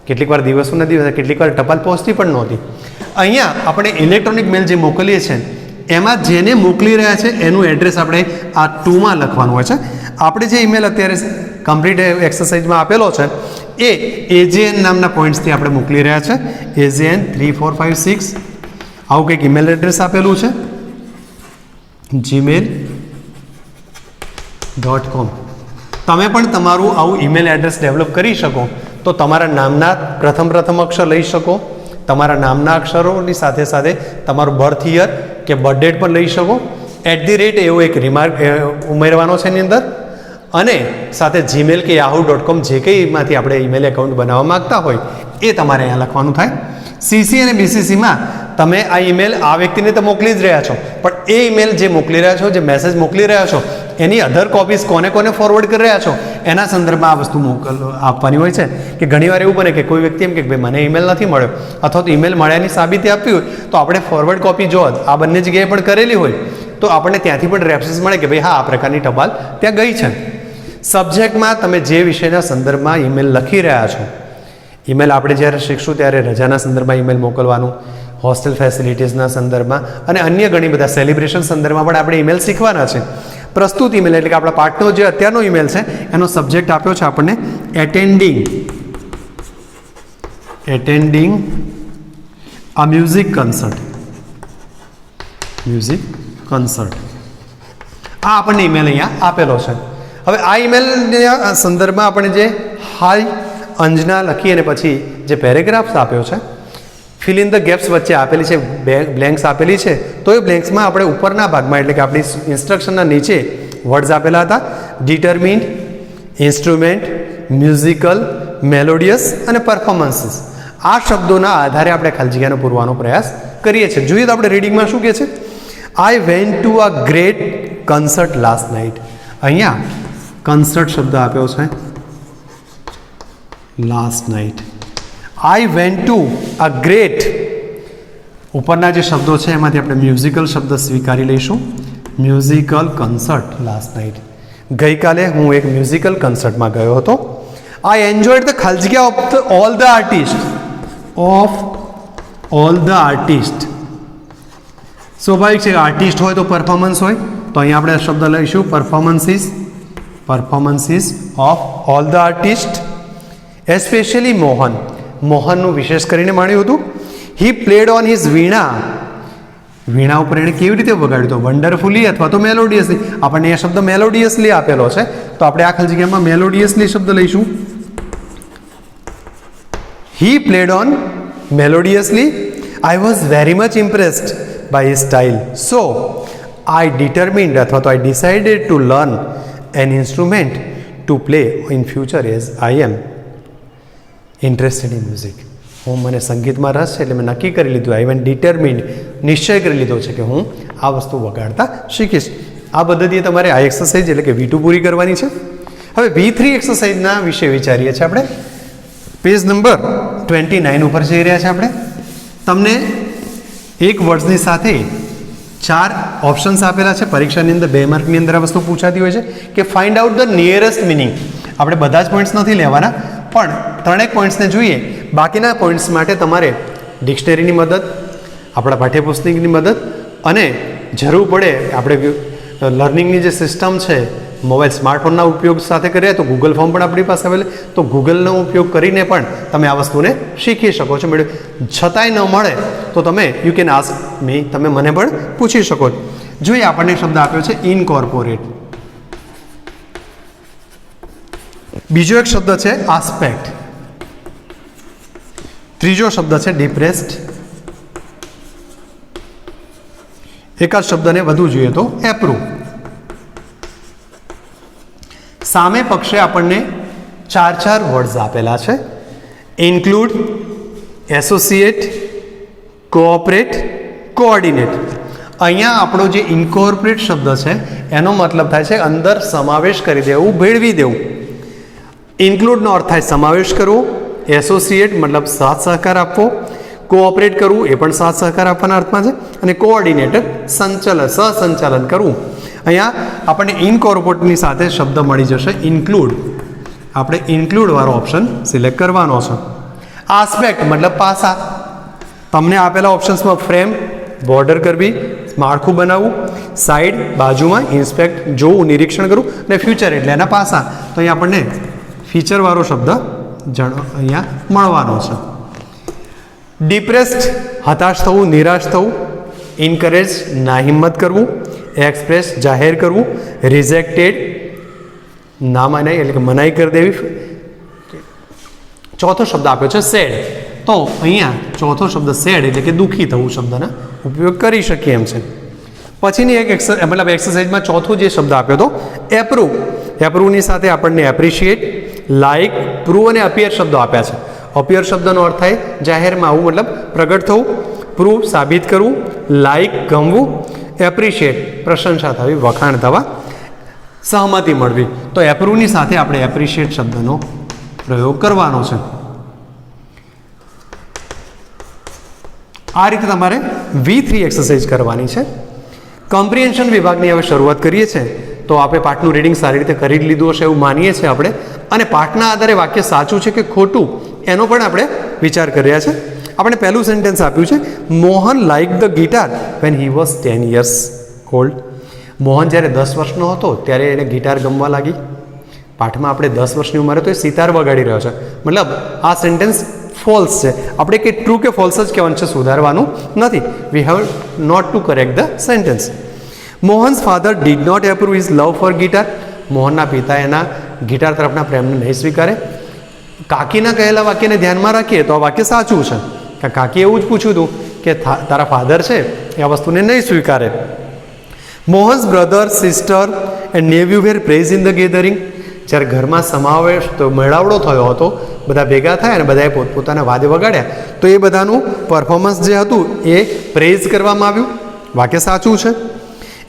કેટલીક વાર દિવસોના દિવસ, કેટલીક વાર ટપાલ પહોંચતી પણ નહોતી. અહીંયા આપણે ઇલેક્ટ્રોનિક મેલ જે મોકલીએ છીએ એમાં જેને મોકલી રહ્યા છે એનું એડ્રેસ આપણે આ ટુમાં લખવાનું હોય છે. આપણે જે ઈમેલ અત્યારે કમ્પ્લીટ એક્સરસાઇઝમાં આપેલો છે એ AJN નામના પોઈન્ટ્સથી આપણે મોકલી રહ્યા છે. AJN 3456 આવું કંઈક ઈમેલ એડ્રેસ આપેલું છે gmail.com. તમે પણ તમારું આવું ઈમેલ એડ્રેસ ડેવલપ કરી શકો તો તમારા નામના પ્રથમ અક્ષર લઈ શકો, તમારા નામના અક્ષરોની સાથે સાથે તમારું બર્થ યર કે બર્થ ડેટ પણ લઈ શકો. @ એવો એક રિમાર્ક ઉમેરવાનો છે એની અંદર અને સાથે જીમેલ કે yahoo.com જે કંઈમાંથી આપણે ઈમેલ એકાઉન્ટ બનાવવા માગતા હોય એ તમારે અહીંયા લખવાનું થાય. CC અને BCCમાં તમે આ ઈમેલ આ વ્યક્તિને તો મોકલી જ રહ્યા છો પણ એ ઈમેલ જે મોકલી રહ્યા છો, જે મેસેજ મોકલી રહ્યા છો એની અધર કોપીઝ કોને ફોરવર્ડ કરી રહ્યા છો એના સંદર્ભમાં આ વસ્તુ આપવાની હોય છે કે ઘણીવાર એવું બને કે કોઈ વ્યક્તિ એમ કે ભાઈ મને ઈમેલ નથી મળ્યો અથવા તો ઈમેલ મળ્યાની સાબિતી આપવી હોય તો આપણે ફોરવર્ડ કોપી જો આ બંને જગ્યાએ પણ કરેલી હોય તો આપણને ત્યાંથી પણ રેફરન્સ મળે કે ભાઈ હા આ પ્રકારની ટપાલ ત્યાં ગઈ છે. સબ્જેક્ટમાં તમે જે વિષયના સંદર્ભમાં ઈમેલ લખી રહ્યા છો, ઈમેલ આપણે જ્યારે શીખશું ત્યારે રજાના સંદર્ભમાં ઈમેલ મોકલવાનું, હોસ્ટેલ ફેસિલિટીઝના સંદર્ભમાં અને અન્ય ઘણી બધા સેલિબ્રેશન સંદર્ભમાં પણ આપણે ઈમેલ શીખવાના છે. પ્રસ્તુત ઈમેલ એટલે કે આપણા પાઠનો જે અત્યારનો ઈમેલ છે એનો સબ્જેક્ટ આપ્યો છે આપણને એટેન્ડિંગ અ મ્યુઝિક કન્સર્ટ. આ આપણને ઈમેલ અહીંયા આપેલો છે. હવે આ ઈમેલના સંદર્ભમાં આપણે જે હાય અંજના લખી અને પછી જે પેરેગ્રાફ્સ આપ્યો છે, ફિલ ઇન ધ ગેપ્સ વચ્ચે આપેલી છે, બ્લેન્ક્સ આપેલી છે, તો એ બ્લેન્ક્સમાં આપણે ઉપરના ભાગમાં એટલે કે આપણી ઇન્સ્ટ્રક્શનના નીચે વર્ડ્સ આપેલા હતા ડિટરમિન્ડ, ઇન્સ્ટ્રુમેન્ટ, મ્યુઝિકલ, મેલોડિયસ અને પરફોર્મન્સીસ. આ શબ્દોના આધારે આપણે ખાલી જગ્યાનો પૂરવાનો પ્રયાસ કરીએ છીએ. જોઈએ તો આપણે રીડિંગમાં શું કહે છે? I went to a great concert last night. અહીંયા કન્સર્ટ શબ્દ આપ્યો છે last night. I went to a great, ઉપરના જે શબ્દો છે એમાંથી આપણે મ્યુઝિકલ શબ્દ સ્વીકારી લઈશું. Musical concert last night. ગઈકાલે હું એક મ્યુઝિકલ કન્સર્ટમાં ગયો હતો. આઈ એન્જોયડ ધ ખાલી જગ્યા ઓફ ઓલ ધ આર્ટિસ્ટ. સ્વાભાવિક છે કે આર્ટિસ્ટ હોય તો પરફોર્મન્સ હોય, તો અહીંયા આપણે શબ્દ લઈશું performances of all the artist. Especially મોહનનું વિશેષ કરીને માણ્યું હતું. He played on his veena ઉપર એણે કેવી રીતે વગાડ્યું તો વન્ડરફુલી અથવા તો મેલોડિયસલી. આપણને એ શબ્દ મેલોડિયસલી આપેલો છે તો આપણે આ ખાલી જગ્યામાં મેલોડિયસલી શબ્દ લઈશું. He played on melodiously. I was very much impressed by his style, so I determined અથવા તો I decided to learn an instrument to play in future as I am interested in music. મને સંગીતમાં રસ છે એટલે મેં નક્કી કરી લીધું, આઈ વેન ડિટરમિન્ડ, નિશ્ચય કરી લીધો છે કે હું આ વસ્તુ વગાડતા શીખીશ. આ પદ્ધતિએ તમારે આ એક્સરસાઇઝ એટલે કે V2 પૂરી કરવાની છે. હવે V3 એક્સરસાઇઝના વિશે વિચારીએ છીએ આપણે. પેજ નંબર 29 ઉપર જઈ રહ્યા છે આપણે. તમને એક વર્ડ્સની સાથે 4 ઓપ્શન્સ આપેલા છે. પરીક્ષાની અંદર 2 માર્કની અંદર આ વસ્તુ પૂછાતી હોય છે કે find out the nearest meaning. આપણે બધા જ પોઈન્ટ્સ નથી લેવાના, પણ 3 પોઈન્ટ્સને જોઈએ. બાકીના પોઈન્ટ્સ માટે તમારે ડિક્શનરીની મદદ, આપણા પાઠ્યપુસ્તકની મદદ અને જરૂર પડે આપણે લર્નિંગની જે સિસ્ટમ છે મોબાઈલ સ્માર્ટફોનના ઉપયોગ સાથે કરીએ તો ગૂગલ ફોર્મ પણ આપણી પાસે આવેલ, તો ગૂગલનો ઉપયોગ કરીને પણ તમે આ વસ્તુને શીખી શકો છો. મેડમ છતાંય ન મળે તો તમે યુ કેન આસ્ક મી, તમે મને પણ પૂછી શકો છો. જોઈએ આપણને શબ્દ આપ્યો છે ઇનકોર્પોરેટ. બીજો એક શબ્દ છે આસ્પેક્ટ. ત્રીજો શબ્દ છે ડિપ્રેસ્ડ. એકાદ શબ્દને વધુ જોઈએ તો એપ્રૂવ. સામે પક્ષે આપણને 4 વર્ડ્સ આપેલા છે. Include, associate, cooperate, coordinate. અહીંયા આપણો જે ઇન્કોર્પોરેટ શબ્દ છે એનો મતલબ થાય છે અંદર સમાવેશ કરી દેવું, ભેળવી દેવું. ઇન્ક્લુડનો અર્થ થાય સમાવેશ કરવો, એસોસિએટ મતલબ સાથ સહકાર આપવો, કોઓપરેટ કરવું એ પણ સાથ સહકાર આપવાના અર્થમાં છે, અને કોઓર્ડિનેટર સહસંચાલન કરવું. અહીંયા આપણને ઇનકોર્પોરેટની સાથે શબ્દ મળી જશે ઇન્ક્લુડ. આપણે ઇન્ક્લુડવાળો ઓપ્શન સિલેક્ટ કરવાનો છે. આસ્પેક્ટ મતલબ પાસા. તમને આપેલા ઓપ્શન્સમાં ફ્રેમ, બોર્ડર કરવી, માળખું બનાવવું, સાઈડ બાજુમાં, ઇન્સ્પેક્ટ જોવું, નિરીક્ષણ કરવું, અને ફ્યુચર એટલે એના પાસા. તો અહીંયા આપણને ફીચરવાળો શબ્દ અહીંયા મળવાનો છે. ડિપ્રેસ્ડ હતાશ થવું, નિરાશ થવું. ઇન્કરેજ નાહિંમત કરવું. એક્સપ્રેસ જાહેર કરવું. રિજેક્ટેડ ના મનાઈ એટલે કે મનાઈ કરી દેવી. ચોથો શબ્દ આપ્યો છે સેડ. તો અહીંયા ચોથો શબ્દ સેડ એટલે કે દુઃખી થવું શબ્દનો ઉપયોગ કરી શકીએ એમ છે. પછીની એક એક્સરસાઇઝમાં ચોથો જે શબ્દ આપ્યો હતો એપ્રૂવ. એપ્રૂવની સાથે આપણને એપ્રિશિએટ, લાઇક, પ્રૂવ અને અપિયર શબ્દો આપ્યા છે. અપિયર શબ્દનો અર્થ થાય જાહેરમાં આવવું મતલબ પ્રગટ થવું, પ્રૂવ સાબિત કરવું, લાઇક ગમવું, એપ્રિશિએટ પ્રશંસા થવી, વખાણ થવા, સહમતિ મળવી. તો એપ્રુવની સાથે આપણે એપ્રિશિએટ શબ્દનો પ્રયોગ કરવાનો છે. આ રીતે તમારે V3 એક્સરસાઇઝ કરવાની છે. કોમ્પ્રિહેન્શન વિભાગની હવે શરૂઆત કરીએ છીએ. તો આપણે પાઠનું રીડિંગ સારી રીતે કરી લીધું હશે એવું માનીએ છીએ આપણે, અને પાઠના આધારે વાક્ય સાચું છે કે ખોટું એનો પણ આપણે વિચાર કરી રહ્યા છે. આપણે પહેલું સેન્ટેન્સ આપ્યું છે, Mohan like the guitar van he was 10 years old. Mohan જ્યારે 10 વર્ષનો હતો ત્યારે એને ગિટાર ગમવા લાગી. પાઠમાં આપણે 10 વર્ષની ઉંમરે તો એ સિતાર વગાડી રહ્યો છે, મતલબ આ સેન્ટેન્સ ફોલ્સ છે. આપણે કે ટ્રુ કે ફોલ્સ જ કહેવાનું છે, સુધારવાનું નથી. We have not to correct the sentence. Mohan's father did not approve his love for guitar. મોહનના પિતા એના ગિટાર તરફના પ્રેમને નહીં સ્વીકારે. કાકીના કહેલા વાક્યને ધ્યાનમાં રાખીએ તો આ વાક્ય સાચું છે. કાકી એવું જ પૂછ્યું હતું કે તારા ફાધર છે એ આ વસ્તુને નહીં સ્વીકારે. Mohan's brother sister and nephew were praise in the gathering. જ્યારે ઘરમાં સમાવેશ તો મેળાવડો થયો હતો, બધા ભેગા થયા અને બધાએ પોતપોતાના વાદ્ય વગાડ્યા, તો એ બધાનું પરફોર્મન્સ જે હતું એ પ્રેઝ કરવામાં આવ્યું. વાક્ય સાચું છે.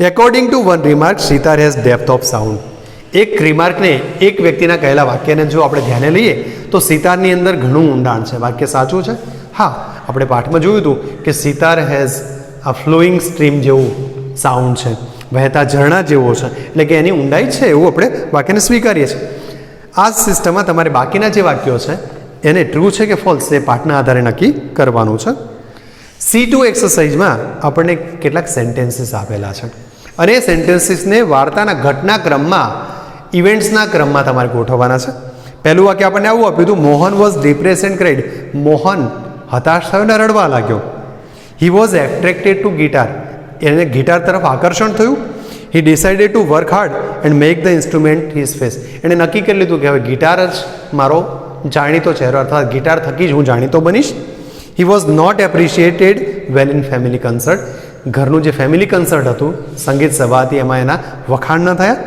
According to one remark sitar has depth of sound. એક રિમાર્કને, એક વ્યક્તિના કહેલા વાક્યને જો આપણે ધ્યાને લઈએ તો સિતારની અંદર ઘણું ઊંડાણ છે. વાક્ય સાચું છે. હા, આપણે પાઠમાં જોયું હતું કે સિતાર હેઝ આ ફ્લોઈંગ સ્ટ્રીમ જેવું સાઉન્ડ છે, વહેતા ઝરણા જેવો છે, એટલે કે એની ઊંડાઈ છે એવું આપણે વાક્યને સ્વીકારીએ છીએ. આ જ સિસ્ટમમાં તમારે બાકીના જે વાક્યો છે એને ટ્રુ છે કે ફોલ્સ એ પાઠના આધારે નક્કી કરવાનું છે. C2 એક્સરસાઇઝમાં આપણને કેટલાક સેન્ટેન્સીસ આપેલા છે, અને એ સેન્ટેન્સીસને વાર્તાના ઘટનાક્રમમાં, ઇવેન્ટ્સના ક્રમમાં તમારે ગોઠવવાના છે. પહેલું વાક્ય આપણને આવું આપ્યું હતું, Mohan was depress and cried. Mohan હતાશ થયો ને રડવા લાગ્યો. He was attracted to guitar. એને ગિટાર તરફ આકર્ષણ થયું. He decided to work hard and make the instrument his face. એણે નક્કી કરી લીધું કે હવે ગિટાર જ મારો જાણીતો ચહેરો, અર્થાત ગિટાર થકી જ હું જાણીતો બનીશ. He was not appreciated well in family concert. ઘરનું જે ફેમિલી કન્સર્ટ હતું, સંગીત સભા હતી, એમાં એના વખાણ ન થયા.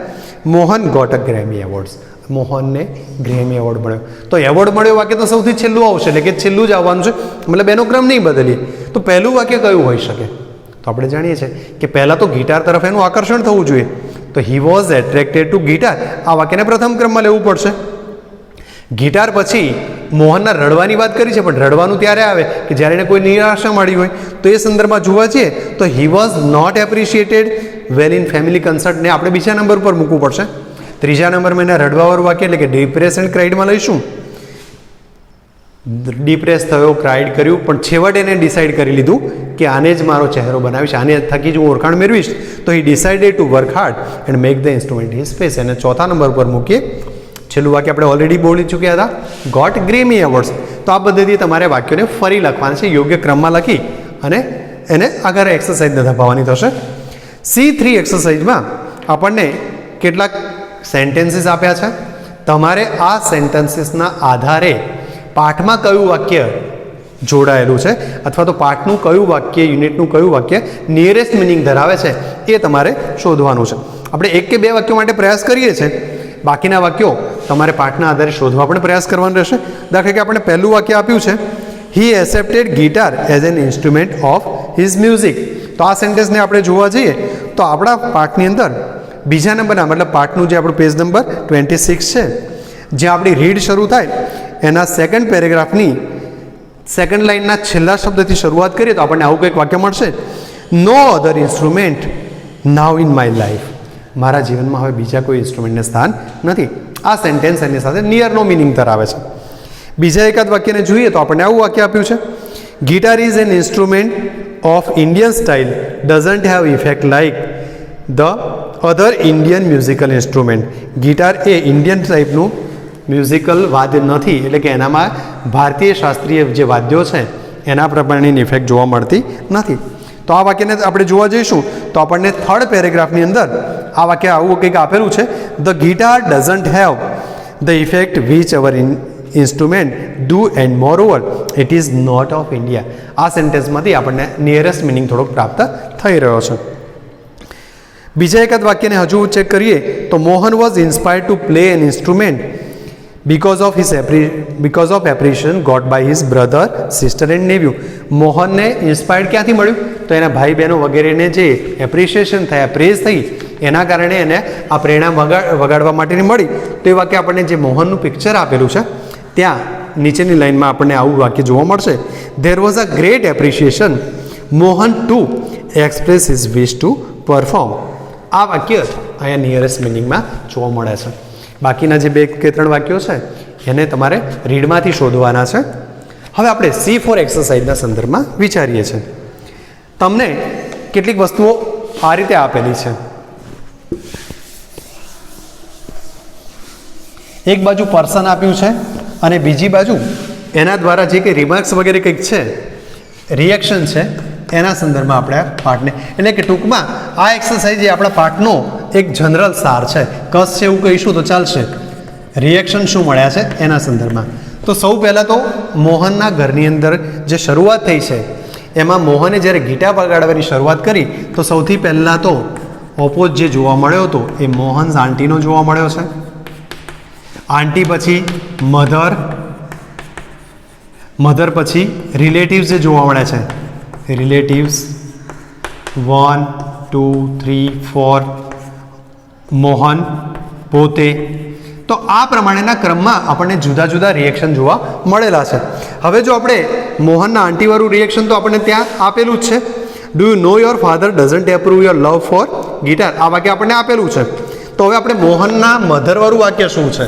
Mohan got a Grammy awards. મોહનને ગ્રેમી એવોર્ડ મળ્યો. તો એવોર્ડ મળ્યો વાક્ય તો સૌથી છેલ્લું આવશે, એટલે કે છેલ્લું જ આવવાનું છે, મતલબ એનો ક્રમ નહીં બદલીએ. તો પહેલું વાક્ય કયું હોઈ શકે? તો આપણે જાણીએ છીએ કે પહેલાં તો ગિટાર તરફ એનું આકર્ષણ થવું જોઈએ. તો he was attracted to guitar, આ વાક્યને પ્રથમ ક્રમમાં લેવું પડશે. ગિટાર પછી મોહનના રડવાની વાત કરી છે, પણ રડવાનું ત્યારે આવે કે જ્યારે એને કોઈ નિરાશા મળી હોય. તો એ સંદર્ભમાં જોવા જઈએ તો he was not appreciated well in family કન્સર્ટને આપણે બીજા નંબર પર મૂકવું પડશે. ત્રીજા નંબરમાં એના રડવાવાળું વાક્ય એટલે કે ડિપ્રેસ એન્ડ ક્રાઇડમાં લઈશું. ડિપ્રેસ થયો, ક્રાઇડ કર્યું, પણ છેવટે એને ડિસાઇડ કરી લીધું કે આને જ મારો ચહેરો બનાવીશ, આને થકી જ હું ઓળખાણ મેળવીશ. તો હી decided to work hard and make the instrument his face. એને ચોથા નંબર પર મૂકીએ. છેલ્લું વાક્ય આપણે ઓલરેડી બોલી ચૂક્યા હતા, ગોટ ગ્રેમી એવોર્ડ્સ. તો આ પદ્ધતિથી તમારે વાક્યોને ફરી લખવાના છે, યોગ્ય ક્રમમાં લખી અને એને આગળ એક્સરસાઇઝને ધપાવવાની થશે. C3 એક્સરસાઇઝમાં આપણને કેટલાક સેન્ટેન્સીસ આપ્યા છે. તમારે આ સેન્ટેન્સીસના આધારે પાઠમાં કયું વાક્ય જોડાયેલું છે, અથવા તો પાઠનું કયું વાક્ય, યુનિટનું કયું વાક્ય નિયરેસ્ટ મિનિંગ ધરાવે છે એ તમારે શોધવાનું છે. આપણે એક કે બે વાક્યો માટે પ્રયાસ કરીએ છીએ, બાકીના વાક્યો તમારે પાઠના આધારે શોધવા પણ પ્રયાસ કરવાનો રહેશે. દાખલા કે આપણે પહેલું વાક્ય આપ્યું છે, he accepted guitar as an instrument of his music. તો આ સેન્ટેન્સને આપણે જોવા જઈએ તો આપણા પાઠની અંદર બીજા નંબરના, મતલબ પાઠનું જે આપણું પેજ નંબર 26 છે, જ્યાં આપણી રીડ શરૂ થાય એના સેકન્ડ પેરેગ્રાફની સેકન્ડ લાઇનના છેલ્લા શબ્દથી શરૂઆત કરીએ તો આપણને આવું કંઈક વાક્ય મળશે, no other instrument now in my life. મારા જીવનમાં હવે બીજા કોઈ ઇન્સ્ટ્રુમેન્ટને સ્થાન નથી. આ સેન્ટેન્સ એની સાથે નિયરનો મિનિંગ ધરાવે છે. બીજા એકાદ વાક્યને જોઈએ તો આપણને આવું વાક્ય આપ્યું છે, guitar is an instrument of Indian style doesn't have effect like the other Indian musical instrument. Guitar A Indian ટાઈપનું મ્યુઝિકલ વાદ્ય નથી, એટલે કે એનામાં ભારતીય શાસ્ત્રીય જે વાદ્યો છે એના પ્રમાણેની ઇફેક્ટ જોવા મળતી નથી. તો આ વાક્યને આપણે જોવા જઈશું તો આપણને થર્ડ પેરેગ્રાફની અંદર આ વાક્ય આવું કંઈક આપેલું છે, the guitar doesn't have the effect which our instrument do and moreover it is not of India. આ સેન્ટેન્સમાંથી આપણને નિયરેસ્ટ મિનિંગ થોડોક પ્રાપ્ત થઈ રહ્યો છે. બીજા એકાદ વાક્યને હજુ ચેક કરીએ તો Mohan was inspired to play an instrument because of appreciation got by his brother, sister and nephew. મોહનને ઇન્સ્પાયર્ડ ક્યાંથી મળ્યું? તો એના ભાઈ બહેનો વગેરેને જે એપ્રિશિએશન થયા, પ્રેઝ થઈ, એના કારણે એને આ પ્રેરણા વગાડવા માટેની મળી. તો એ વાક્ય આપણને જે મોહનનું પિક્ચર આપેલું છે ત્યાં નીચેની લાઇનમાં આપણને આવું વાક્ય જોવા મળશે. There was a great appreciation Mohan two express his wish two perform. આ વાક્ય અહીંયા નિયરેસ્ટ મિનિંગમાં જોવા મળે છે. બાકીના જે 2 કે 3 વાક્યો છે એને તમારે રીડમાંથી શોધવાના છે. હવે આપણે C4 એક્સરસાઇઝના સંદર્ભમાં વિચારીએ છીએ. તમને કેટલીક વસ્તુઓ આ રીતે આપેલી છે. એક બાજુ પર્સન આપ્યું છે અને બીજી બાજુ એના દ્વારા જે કંઈ રિમાર્ક્સ વગેરે કંઈક છે, રિએક્શન છે, એના સંદર્ભમાં આપણે આ પાઠને, એટલે કે ટૂંકમાં આ એક્સરસાઇઝ એ આપણા પાઠનો એક જનરલ સાર છે. કસ છે એવું કહીશું તો ચાલશે. રિએક્શન શું મળ્યા છે એના સંદર્ભમાં. તો સૌ પહેલાં તો મોહનના ઘરની અંદર જે શરૂઆત થઈ છે એમાં મોહને જ્યારે ગીટાર વગાડવાની શરૂઆત કરી તો સૌથી પહેલાં તો ઓપોઝ જે જોવા મળ્યો હતો એ મોહન્સ આંટીનો જોવા મળ્યો છે. આંટી પછી મધર પછી રિલેટિવ્સ જે જોવા મળે છે, રિલેટિવ્સ 1 2 3 4, મોહન પોતે. તો આ પ્રમાણેના ક્રમમાં આપણને જુદા જુદા રિએક્શન જોવા મળેલા છે. હવે જો આપણે મોહનના આંટીવાળું રિએક્શન તો આપણને ત્યાં આપેલું જ છે. Do you know your father doesn't approve your love for guitar. આ વાક્ય આપણને આપેલું છે. તો હવે આપણે મોહનના મધરવાળું વાક્ય શું છે?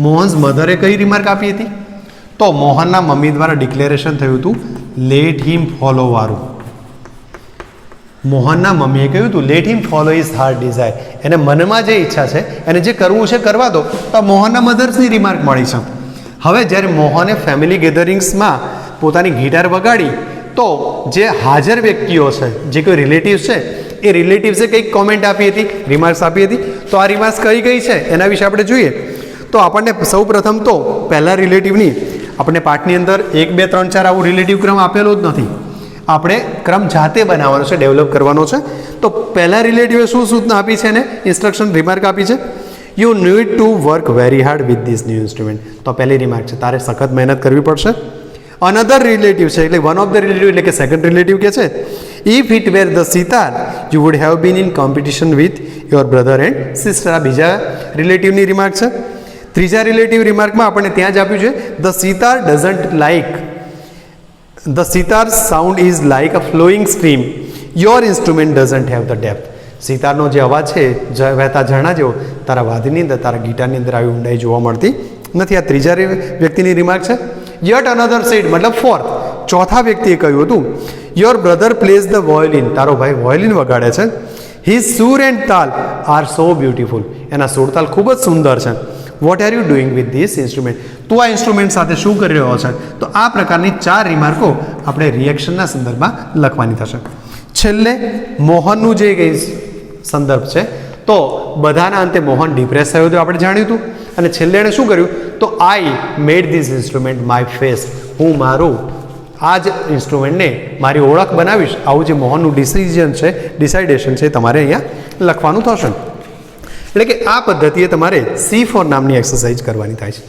મોહન્સ મધરે કઈ રિમાર્ક આપી હતી? તો મોહનના મમ્મી દ્વારા ડિક્લેરેશન થયું હતું લેટ હિમ ફોલો વાળું. મોહનના મમ્મીએ કહ્યું હતું let him follow his heart desire. એને મનમાં જે ઈચ્છા છે એને જે કરવું છે કરવા દો. તો મોહનના મધર્સની રિમાર્ક મળી છે. હવે જ્યારે મોહને ફેમિલી ગેધરિંગ્સમાં પોતાની ગિટાર વગાડી તો જે હાજર વ્યક્તિઓ છે, જે કોઈ રિલેટિવ્સ છે, એ રિલેટિવ્સે કંઈક કોમેન્ટ આપી હતી, રિમાર્ક્સ આપી હતી. તો આ રિમાર્ક્સ કઈ છે એના વિશે આપણે જોઈએ. તો આપણને સૌ પ્રથમ તો પહેલા રિલેટિવની આપણને પાઠની અંદર 1 2 3 4 આવું રિલેટિવ ક્રમ આપેલો જ નથી. આપણે ક્રમ જાતે બનાવવાનો છે, ડેવલપ કરવાનો છે. તો પહેલા રિલેટિવે શું સૂચના આપી છે એને ઇન્સ્ટ્રક્શન રિમાર્ક આપી છે you need to work very hard with this new instrument. તો પહેલી રિમાર્ક છે તારે સખત મહેનત કરવી પડશે. અનધર રિલેટિવ છે એટલે વન ઓફ ધ રિલેટિવ એટલે કે સેકન્ડ રિલેટિવ કે છે if it were the sitar you would have been in competition with your brother and sister. આ બીજા રિલેટિવની રિમાર્ક છે. ત્રીજા રિલેટિવ રિમાર્કમાં આપણને ત્યાં જ આપ્યું છે the sitar doesn't like the sitar sound is like a flowing stream your instrument doesn't have the depth. સિતારનો જે અવાજ છે વહેતા ઝરણા જેવો તારા વાદ્યની અંદર, તારા ગીટારની અંદર આવી ઊંડાઈ જોવા મળતી નથી. આ ત્રીજા વ્યક્તિની રિમાર્ક છે. યટ અનધર સેડ મતલબ ફોર્થ, ચોથા વ્યક્તિએ કહ્યું હતું યોર બ્રધર પ્લેઝ ધ વોયોલિન. તારો ભાઈ વોયોલિન વગાડે છે. His sur and taal are so beautiful. એના સૂર તાલ ખૂબ જ સુંદર છે. What are you doing with this instrument. તું આ ઇન્સ્ટ્રુમેન્ટ સાથે શું કરી રહ્યો છે? તો આ પ્રકારની 4 રિમાર્કો આપણે રિએક્શનના સંદર્ભમાં લખવાની થશે. છેલ્લે મોહનનું જે કંઈ સંદર્ભ છે તો બધાના અંતે મોહન ડિપ્રેસ થયો હતું આપણે જાણ્યું હતું. અને છેલ્લે એણે શું કર્યું? તો આઈ મેડ ધીસ ઇન્સ્ટ્રુમેન્ટ માય ફેસ. હું મારું આ જ ઇન્સ્ટ્રુમેન્ટને મારી ઓળખ બનાવીશ. આવું જે મોહનનું ડિસાઇડેશન છે તમારે અહીંયા લખવાનું થશે. એટલે કે આ પદ્ધતિએ તમારે C4 નામની એક્સરસાઇઝ કરવાની થાય છે.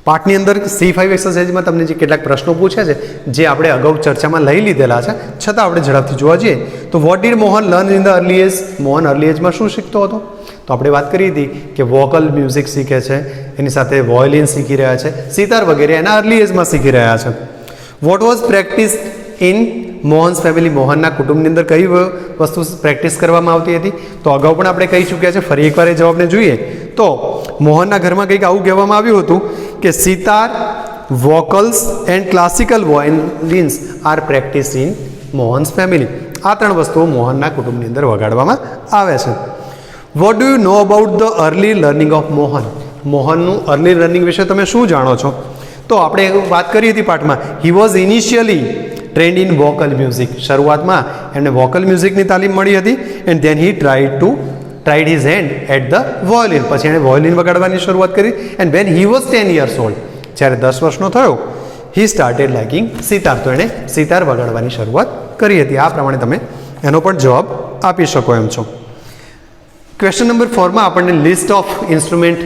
પાઠની અંદર C5 એક્સરસાઇઝમાં તમને જે કેટલાક પ્રશ્નો પૂછ્યા છે જે આપણે અગાઉ ચર્ચામાં લઈ લીધેલા છે, છતાં આપણે ઝડપથી જોવા જઈએ તો what did Mohan learn in the early age. Mohan early એજમાં શું શીખતો હતો? તો આપણે વાત કરી હતી કે વોકલ મ્યુઝિક શીખે છે, એની સાથે વોયોલિન શીખી રહ્યા છે, સિતાર વગેરે એના અર્લી એજમાં શીખી રહ્યા છે. What was practice in Mohan's family. મોહનના કુટુંબની અંદર કઈ વસ્તુ પ્રેક્ટિસ કરવામાં આવતી હતી? તો અગાઉ પણ આપણે કહી ચૂક્યા છે, ફરી એકવાર એ જવાબને જોઈએ તો મોહનના ઘરમાં કંઈક આવું કહેવામાં આવ્યું હતું કે sitar, vocals and classical violins are practice in Mohan's family. આ 3 વસ્તુઓ મોહનના કુટુંબની અંદર વગાડવામાં આવે છે. What do you know about the early learning of Mohan. મોહનનું અર્લી લર્નિંગ વિશે તમે શું જાણો છો? તો આપણે વાત કરી હતી પાઠમાં he was initially trained in vocal music. શરૂઆતમાં એમને વોકલ મ્યુઝિકની તાલીમ મળી હતી and then he tried his hand at the violin. પછી એણે વોયોલિન વગાડવાની શરૂઆત કરી and when he was 10 years old. જ્યારે 10 વર્ષનો થયો હી સ્ટાર્ટેડ લાઇકિંગ સિતાર. તો એણે સિતાર વગાડવાની શરૂઆત કરી હતી. આ પ્રમાણે તમે એનો પણ જવાબ આપી શકો એમ છો. ક્વેશ્ચન નંબર 4માં આપણને લિસ્ટ ઓફ ઇન્સ્ટ્રુમેન્ટ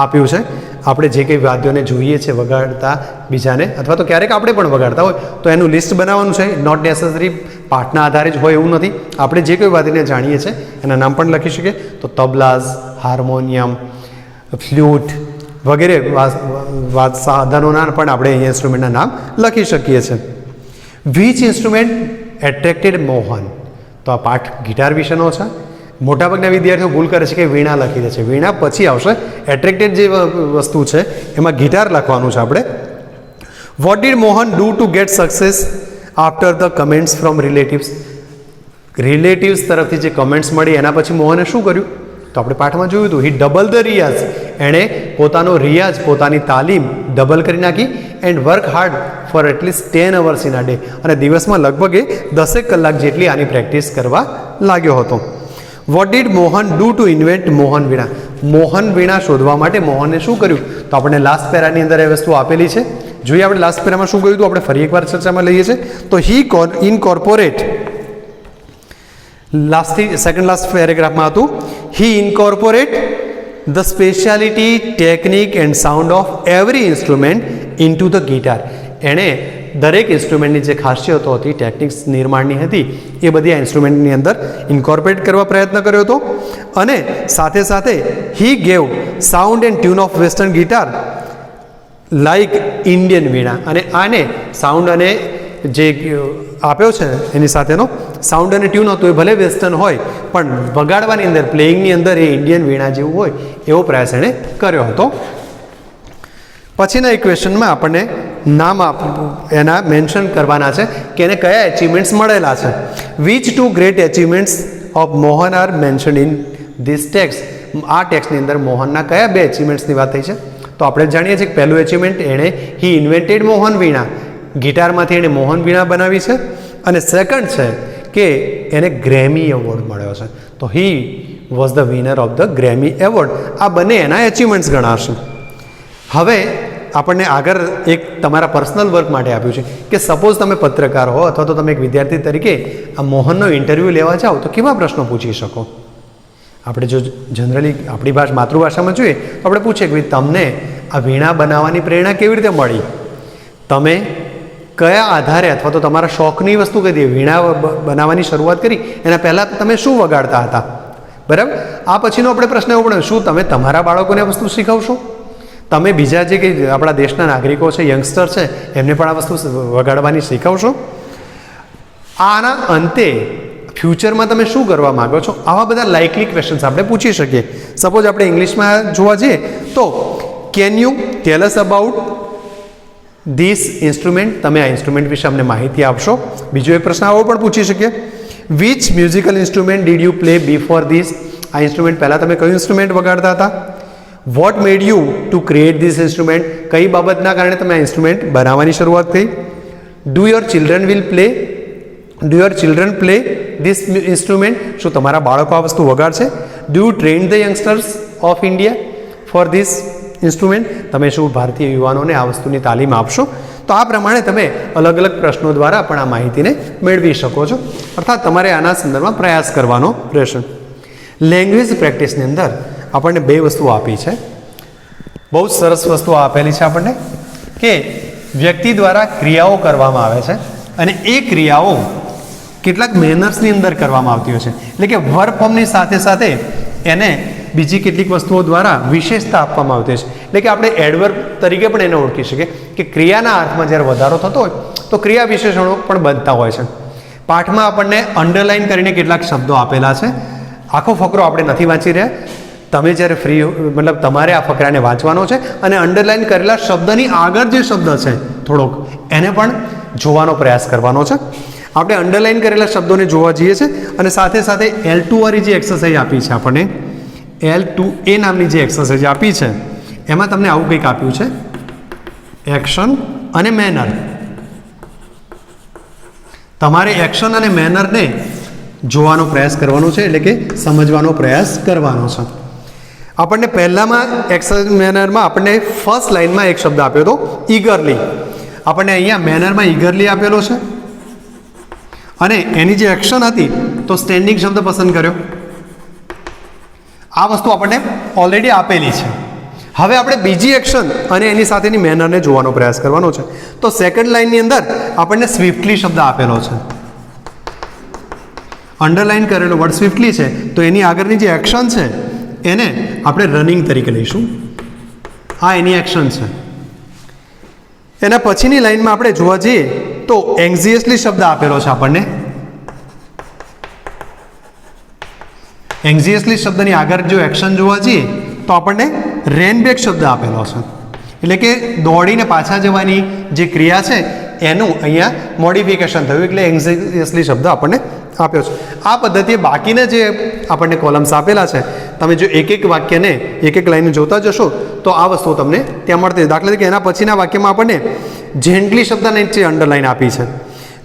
આપ્યું છે. આપણે જે કંઈ વાદ્યોને જોઈએ છે વગાડતા બીજાને, અથવા તો ક્યારેક આપણે પણ વગાડતા હોય તો એનું લિસ્ટ બનાવવાનું છે. નોટ નેસેસરી પાઠના આધારે જ હોય એવું નથી. આપણે જે કોઈ વાદ્યને જાણીએ છીએ એના નામ પણ લખી શકીએ. તો તબલાઝ, હાર્મોનિયમ, ફ્લ્યુટ વગેરે સાધનોના પણ આપણે અહીંયા ઇન્સ્ટ્રુમેન્ટના નામ લખી શકીએ છીએ. Which instrument attracted Mohan? તો આ પાઠ ગિટાર વિશેનો છે. મોટાભાગના વિદ્યાર્થીઓ ભૂલ કરે છે કે વીણા લખી દે છે. વીણા પછી આવશે. એટ્રેક્ટેડ જે વસ્તુ છે એમાં ગિટાર લખવાનું છે આપણે. Vote did Mohan do two gate success after the comments from relatives? Relatives તરફથી જે કમેન્ટ્સ મળી એના પછી મોહને શું કર્યું? તો આપણે પાઠમાં જોયું હતું. હી ડબલ ધ રિયાઝ. એણે પોતાનો રિયાઝ, પોતાની તાલીમ ડબલ કરી નાખી. And work hard four at least 10 hours in a day. અને દિવસમાં લગભગ 10 કલાક જેટલી આની પ્રેક્ટિસ કરવા લાગ્યો હતો. What did Mohan do to invent Mohan veena? Mohan veena શોધવા માટે મોહને શું કર્યું? તો આપણને લાસ્ટ પેરાની અંદર એ વસ્તુ આપેલી છે. જોઈએ આપણે લાસ્ટ પેરામાં શું કહ્યું હતું. આપણે ફરી એકવાર ચર્ચામાં લઈએ છીએ. તો હી ઇનકોર્પોરેટ, સેકન્ડ લાસ્ટ પેરેગ્રાફમાં હતું, he incorporate the speciality, technique and sound of every instrument into the guitar. એણે દરેક ઇન્સ્ટ્રુમેન્ટની જે ખાસિયતો હતી, ટેકનિક્સ નિર્માણની હતી, એ બધી આ ઇન્સ્ટ્રુમેન્ટની અંદર ઇન્કોર્પોરેટ કરવા પ્રયત્ન કર્યો હતો. અને સાથે સાથે he gave sound and tune of western guitar like Indian veena. અને આને સાઉન્ડ અને જે આપ્યો છે એની સાથેનો સાઉન્ડ અને ટ્યુન હતું એ ભલે વેસ્ટર્ન હોય પણ વગાડવાની અંદર, પ્લેઇંગની અંદર એ ઇન્ડિયન વીણા જેવું હોય એવો પ્રયાસ એણે કર્યો હતો. પછીના એક ક્વેશ્ચનમાં આપણને નામ એના મેન્શન કરવાના છે કે એને કયા એચિવમેન્ટ્સ મળેલા છે. Which two great achievements of Mohan are mention in this text? આ ટેક્સ્ટની અંદર મોહનના કયા 2 એચિવમેન્ટ્સની વાત થઈ છે? તો આપણે જાણીએ છીએ કે પહેલું એચિવમેન્ટ એણે હી ઇન્વેન્ટેડ મોહન વીણા, ગિટારમાંથી એણે મોહન વીણા બનાવી છે. અને સેકન્ડ છે કે એને ગ્રેમી એવોર્ડ મળ્યો છે. તો he was the winner of the Grammy award. આ બંને એના એચિવમેન્ટ્સ ગણાશે. હવે આપણને આગળ એક તમારા પર્સનલ વર્ક માટે આપ્યું છે કે સપોઝ તમે પત્રકાર હો અથવા તો તમે એક વિદ્યાર્થી તરીકે આ મોહનનો ઇન્ટરવ્યૂ લેવા જાઓ તો કેવા પ્રશ્નો પૂછી શકો? આપણે જો જનરલી આપણી માતૃભાષામાં જોઈએ તો આપણે પૂછીએ કે તમને આ વીણા બનાવવાની પ્રેરણા કેવી રીતે મળી? તમે કયા આધારે અથવા તો તમારા શોખની વસ્તુ કહી દઈએ, વીણા બનાવવાની શરૂઆત કરી એના પહેલાં તમે શું વગાડતા હતા? બરાબર. આ પછીનો આપણે પ્રશ્ન એવો પડે, શું તમે તમારા બાળકોને આ વસ્તુ શીખવશો? તમે બીજા જે કંઈ આપણા દેશના નાગરિકો છે, યંગસ્ટર છે, એમને પણ આ વસ્તુ વગાડવાની શીખવશો? આના અંતે ફ્યુચરમાં તમે શું કરવા માગો છો? આવા બધા લાઇકલી ક્વેશ્ચન્સ આપણે પૂછી શકીએ. સપોઝ આપણે ઇંગ્લિશમાં જોવા જઈએ તો can you tell us about this instrument? તમે આ ઇન્સ્ટ્રુમેન્ટ વિશે અમને માહિતી આપશો. બીજો એક પ્રશ્ન આવો પણ પૂછી શકીએ, which musical instrument did you play before this? આ ઇન્સ્ટ્રુમેન્ટ પહેલાં તમે કયું ઇન્સ્ટ્રુમેન્ટ વગાડતા હતા? What made you to create this instrument? કઈ બાબતના કારણે તમે આ ઇન્સ્ટ્રુમેન્ટ બનાવવાની શરૂઆત થઈ? Do your children play this instrument? શું તમારા બાળકો આ વસ્તુ વગાડશે? Do you train the youngsters of India for this instrument? તમે શું ભારતીય યુવાનોને આ વસ્તુની તાલીમ આપશો? તો આ પ્રમાણે તમે અલગ અલગ પ્રશ્નો દ્વારા પણ આ માહિતીને મેળવી શકો છો. અર્થાત તમારે આના સંદર્ભમાં પ્રયાસ કરવાનો રહેશે. લેંગ્વેજ પ્રેક્ટિસની અંદર આપણને 2 વસ્તુઓ આપી છે. બહુ જ સરસ વસ્તુઓ આપેલી છે આપણને કે વ્યક્તિ દ્વારા ક્રિયાઓ કરવામાં આવે છે અને એ ક્રિયાઓ કેટલાક મેનર્સની અંદર કરવામાં આવતી હોય છે. એટલે કે વર્બ ફોર્મની સાથે સાથે એને બીજી કેટલીક વસ્તુઓ દ્વારા વિશેષતા આપવામાં આવતી છે. એટલે કે આપણે એડવર્બ તરીકે પણ એને ઓળખી શકીએ કે ક્રિયાના અર્થમાં જ્યારે વધારો થતો હોય તો ક્રિયા વિશેષણો પણ બનતા હોય છે. પાઠમાં આપણને અંડરલાઇન કરીને કેટલાક શબ્દો આપેલા છે. આખો ફકરો આપણે નથી વાંચી રહ્યા. તમે જ્યારે ફ્રી મતલબ તમારે આ ફકરાને વાંચવાનો છે અને અંડરલાઇન કરેલા શબ્દની આગળ જે શબ્દ છે થોડોક એને પણ જોવાનો પ્રયાસ કરવાનો છે. આપણે અંડરલાઇન કરેલા શબ્દોને જોવા જઈએ છીએ અને સાથે સાથે L2 વાળી જે એક્સરસાઇઝ આપી છે આપણને, L2A નામની જે એક્સરસાઇઝ આપી છે એમાં તમને આવું કંઈક આપ્યું છે, એક્શન અને મેનર. તમારે એક્શન અને મેનરને જોવાનો પ્રયાસ કરવાનો છે, એટલે કે સમજવાનો પ્રયાસ કરવાનો છે. આપણને પહેલામાં એક્શન મેનરમાં આપણને ફર્સ્ટ લાઇનમાં એક શબ્દ આપ્યો હતો ઈગરલી. આપણને અહીંયા મેનરમાં ઈગરલી આપેલો છે અને એની જે એક્શન હતી તો સ્ટેન્ડિંગ શબ્દ પસંદ કર્યો. આ વસ્તુ આપણને ઓલરેડી આપેલી છે. હવે આપણે બીજી એક્શન અને એની સાથેની મેનરને જોવાનો પ્રયાસ કરવાનો છે. તો સેકન્ડ લાઇનની અંદર આપણને સ્વિફ્ટલી શબ્દ આપેલો છે. અંડરલાઇન કરેલો વર્ડ સ્વિફ્ટલી છે તો એની આગળની જે એક્શન છે એને આપણે રનિંગ તરીકે લઈશું. આ એની એક્શન છે. એના પછીની લાઈનમાં આપણે જોવા જઈએ તો એન્ઝિયસલી શબ્દ આપેલો છે આપણને. એન્ઝિયસલી શબ્દની આગળ જો એક્શન જોવા જઈએ તો આપણને રેન બેક શબ્દ આપેલો છે. એટલે કે દોડીને પાછા જવાની જે ક્રિયા છે એનું અહીંયા મોડિફિકેશન થયું એટલે એન્ઝિયસલી શબ્દ આપણને આપ્યો છે. આ પદ્ધતિએ બાકીના જે આપણને કોલમ્સ આપેલા છે તમે જો એક એક વાક્યને એક એક લાઈન જોતા જશો તો આ વસ્તુ તમને ત્યાં મળતી. દાખલા તરીકે એના પછીના વાક્યમાં આપણને જેન્ટલી શબ્દને જે અંડરલાઈન આપી છે.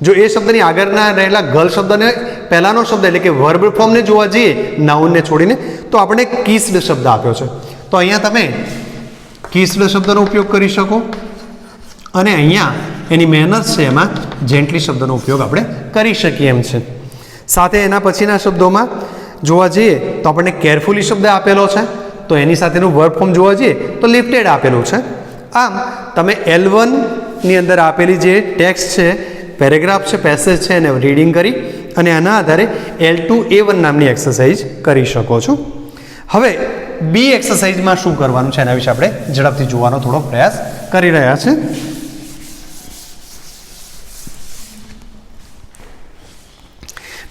જો એ શબ્દની આગળના રહેલા ગર્લ શબ્દને પહેલાંનો શબ્દ એટલે કે વર્બ ફોર્મને જોવા જઈએ નાઉનને છોડીને તો આપણે કિસ્ડ શબ્દ આપ્યો છે. તો અહીંયા તમે કિસ્ડ શબ્દનો ઉપયોગ કરી શકો અને અહીંયા એની મેનર્સ છે એમાં જેન્ટલી શબ્દનો ઉપયોગ આપણે કરી શકીએ એમ છે. સાથે એના પછીના શબ્દોમાં જોવા જઈએ તો આપણને કેરફુલી શબ્દ આપેલો છે તો એની સાથેનું વર્બ ફોર્મ જોવા જઈએ તો લિફ્ટેડ આપેલું છે. આમ તમે L1ની અંદર આપેલી જે ટેક્સ્ટ છે પેરેગ્રાફ છે પેસેજ છે એને રીડિંગ કરી અને આના આધારે L2A1 નામની એક્સરસાઇઝ કરી શકો છો. હવે બી એક્સરસાઇઝમાં શું કરવાનું છે એના વિશે આપણે ઝડપથી જોવાનો થોડો પ્રયાસ કરી રહ્યા છે.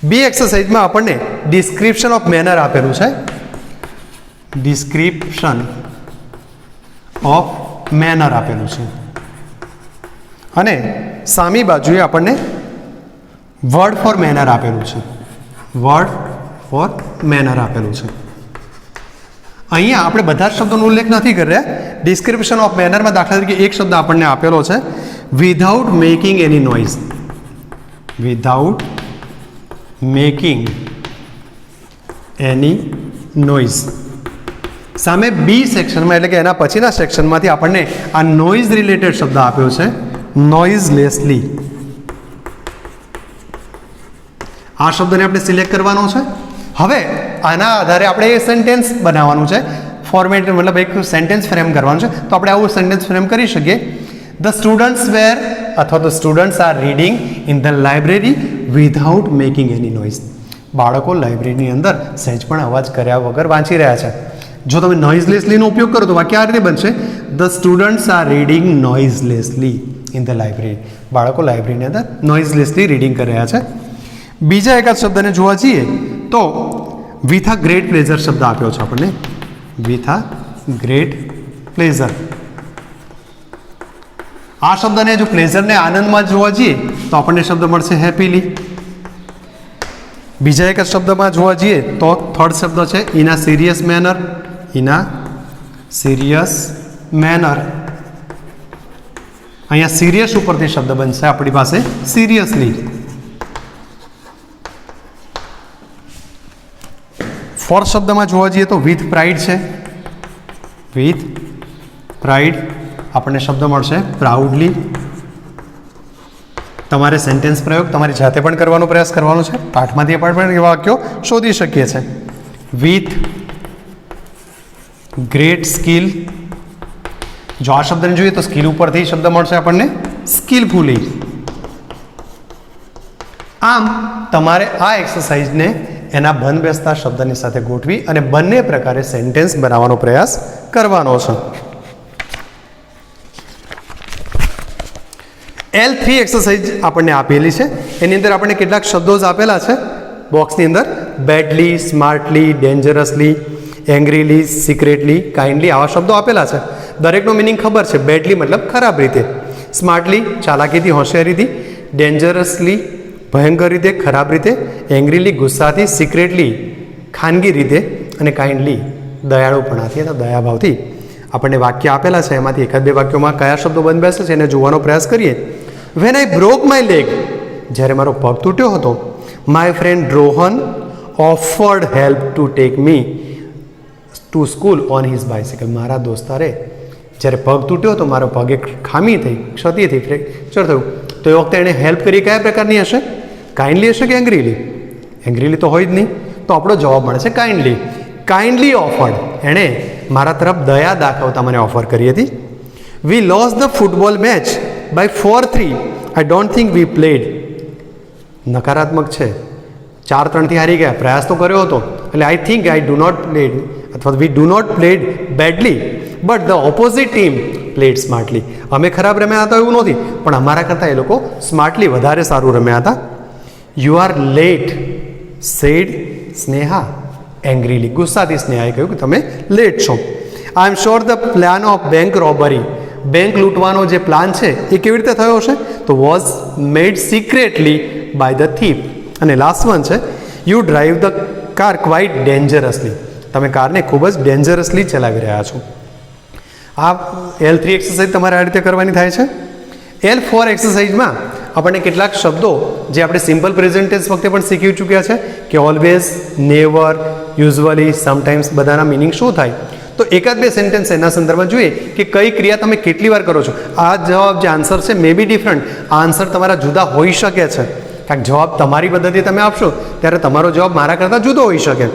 બી એક્સરસાઇઝમાં આપણને ડિસ્ક્રિપ્શન ઓફ મેનર આપેલું છે. ડિસ્ક્રિપ્શન ઓફ મેનર આપેલું છે અને સામી બાજુએ આપણને વર્ડ ફોર મેનર આપેલું છે. વર્ડ ફોર મેનર આપેલું છે. અહીંયા આપણે બધા જ શબ્દોનો ઉલ્લેખ નથી કરી રહ્યા. ડિસ્ક્રિપ્શન ઓફ મેનરમાં દાખલા તરીકે એક શબ્દ આપણને આપેલો છે વિધાઉટ મેકિંગ એની નોઇઝ. વિધાઉટ મેકિંગ એની નોઇઝ. સામે બી સેક્શનમાં એટલે કે એના પછીના સેક્શનમાંથી આપણને આ નોઇઝ રિલેટેડ શબ્દ આપ્યો છે નોઇઝલેસલી. આ શબ્દને આપણે સિલેક્ટ કરવાનો છે. હવે આના આધારે આપણે એ સેન્ટેન્સ બનાવવાનું છે. ફોર્મેટ મતલબ એક સેન્ટેન્સ ફ્રેમ કરવાનું છે. તો આપણે આવું સેન્ટેન્સ ફ્રેમ કરી શકીએ. ધ સ્ટુડન્ટ્સ વેર અથવા તો students are reading in the library without making any noise. બાળકો લાઇબ્રેરીની અંદર સહેજ પણ અવાજ કર્યા વગર વાંચી રહ્યા છે. જો તમે નોઇઝલેસલીનો ઉપયોગ કરો તો વાક્ય આ રીતે બનશે the students are reading noiselessly in the library. બાળકો લાઇબ્રેરીની અંદર નોઇઝલેસલી રીડિંગ કરી રહ્યા છે. બીજા એકાદ શબ્દને જોવા જઈએ તો વિથ અ ગ્રેટ પ્લેઝર શબ્દ આપ્યો છે આપણને. With a great pleasure. આ શબ્દને જો પ્લેઝરને આનંદમાં જોવા જઈએ તો આપણને શબ્દ મળશે હેપીલી. બીજા એક શબ્દમાં જોવા જઈએ તો થર્ડ શબ્દ છે in a serious manner. In a serious manner. અહીંયા સિરિયસ ઉપરથી શબ્દ બનશે આપણી પાસે સિરિયસલી. ફોર્થ શબ્દમાં જોવા જઈએ તો વિથ પ્રાઇડ છે. વિથ પ્રાઇડ આપણને શબ્દ મળશે પ્રાઉડલી. તમારે સેન્ટેન્સ પ્રયોગ તમારી જાતે પણ કરવાનો પ્રયાસ કરવાનો છે. પાઠમાંથી પણ એવા વાક્યો શોધી શકીએ છીએ. With great skill. જો આ શબ્દને જોઈએ તો સ્કિલ ઉપરથી શબ્દ મળશે આપણને સ્કિલફુલી. આમ તમારે આ એક્સરસાઇઝને એના બંધ બેસતા શબ્દની સાથે ગોઠવી અને બંને પ્રકારે સેન્ટેન્સ બનાવવાનો પ્રયાસ કરવાનો છે. L3 એક્સરસાઇઝ આપણને આપેલી છે. એની અંદર આપણને કેટલાક શબ્દો જ આપેલા છે બોક્સની અંદર. બેડલી, સ્માર્ટલી, ડેન્જરસલી, એંગ્રીલી, સિક્રેટલી, કાઇન્ડલી આવા શબ્દો આપેલા છે. દરેકનો મિનિંગ ખબર છે. બેડલી મતલબ ખરાબ રીતે, સ્માર્ટલી ચાલાકીથી હોશિયારીથી, ડેન્જરસલી ભયંકર રીતે ખરાબ રીતે, એંગ્રીલી ગુસ્સાથી, સિક્રેટલી ખાનગી રીતે અને કાઇન્ડલી દયાળુપણાથી અથવા દયાભાવથી. આપણને વાક્ય આપેલા છે એમાંથી એકાદ બે વાક્યોમાં કયા શબ્દો બંધ બેસે છે એને જોવાનો પ્રયાસ કરીએ. When I broke my leg. જ્યારે મારો પગ તૂટ્યો હતો. My friend Rohan offered help to take me to school on his bicycle. મારા દોસ્તારે જ્યારે પગ તૂટ્યો હતો, મારો પગ એક ખામી થઈ, ક્ષતિ થઈ, ફ્રેક્ચર થયું, તો એ વખતે એણે હેલ્પ કરી કયા પ્રકારની હશે? કાઇન્ડલી હશે કે એંગ્રીલી? એંગ્રીલી તો હોય જ નહીં. તો આપણો જવાબ મળે છે કાઇન્ડલી. Kindly offered. એણે મારા તરફ દયા દાખવતા મને ઓફર કરી હતી. We lost the football match by 4-3. I don't think we played. નકારાત્મક છે. 4-3 હારી ગયા, પ્રયાસ તો કર્યો હતો, એટલે I think I do not played અથવા we do not played badly but the opposite team played smartly. અમે ખરાબ રમ્યા હતા એવું નથી, પણ અમારા કરતાં એ લોકો સ્માર્ટલી વધારે સારું રમ્યા હતા. You are late said Sneha angrily. ગુસ્સાથી સ્નેહાએ કહ્યું કે તમે લેટ છો. I am sure the plan of bank robbery. Bank લૂંટવાનો જે પ્લાન છે એ કેવી રીતે થયો હશે? તો was made secretly by the thief. અને લાસ્ટ વન છે you drive the car quite dangerously. તમે કારને ખૂબ જ ડેન્જરસલી ચલાવી રહ્યા છો. આ L3 એક્સરસાઇઝ તમારે આ રીતે કરવાની થાય છે. L4 એક્સરસાઇઝમાં આપણને કેટલાક શબ્દો જે આપણે સિમ્પલ પ્રેઝન્ટ ટેન્સ વખતે પણ શીખી ચૂક્યા છે કે ઓલવેઝ, નેવર, યુઝવલી, સમટાઈમ્સ બધાના મિનિંગ શું થાય. તો એકાદ બે સેન્ટેન્સ એના સંદર્ભમાં જોઈએ કે કઈ ક્રિયા તમે કેટલી વાર કરો છો. આ જવાબ જે આન્સર છે મે બી ડિફરન્ટ, આ આન્સર તમારા જુદા હોઈ શકે છે, કારણ કે જવાબ તમારી પદ્ધતિ તમે આપશો ત્યારે તમારો જવાબ મારા કરતાં જુદો હોઈ શકે.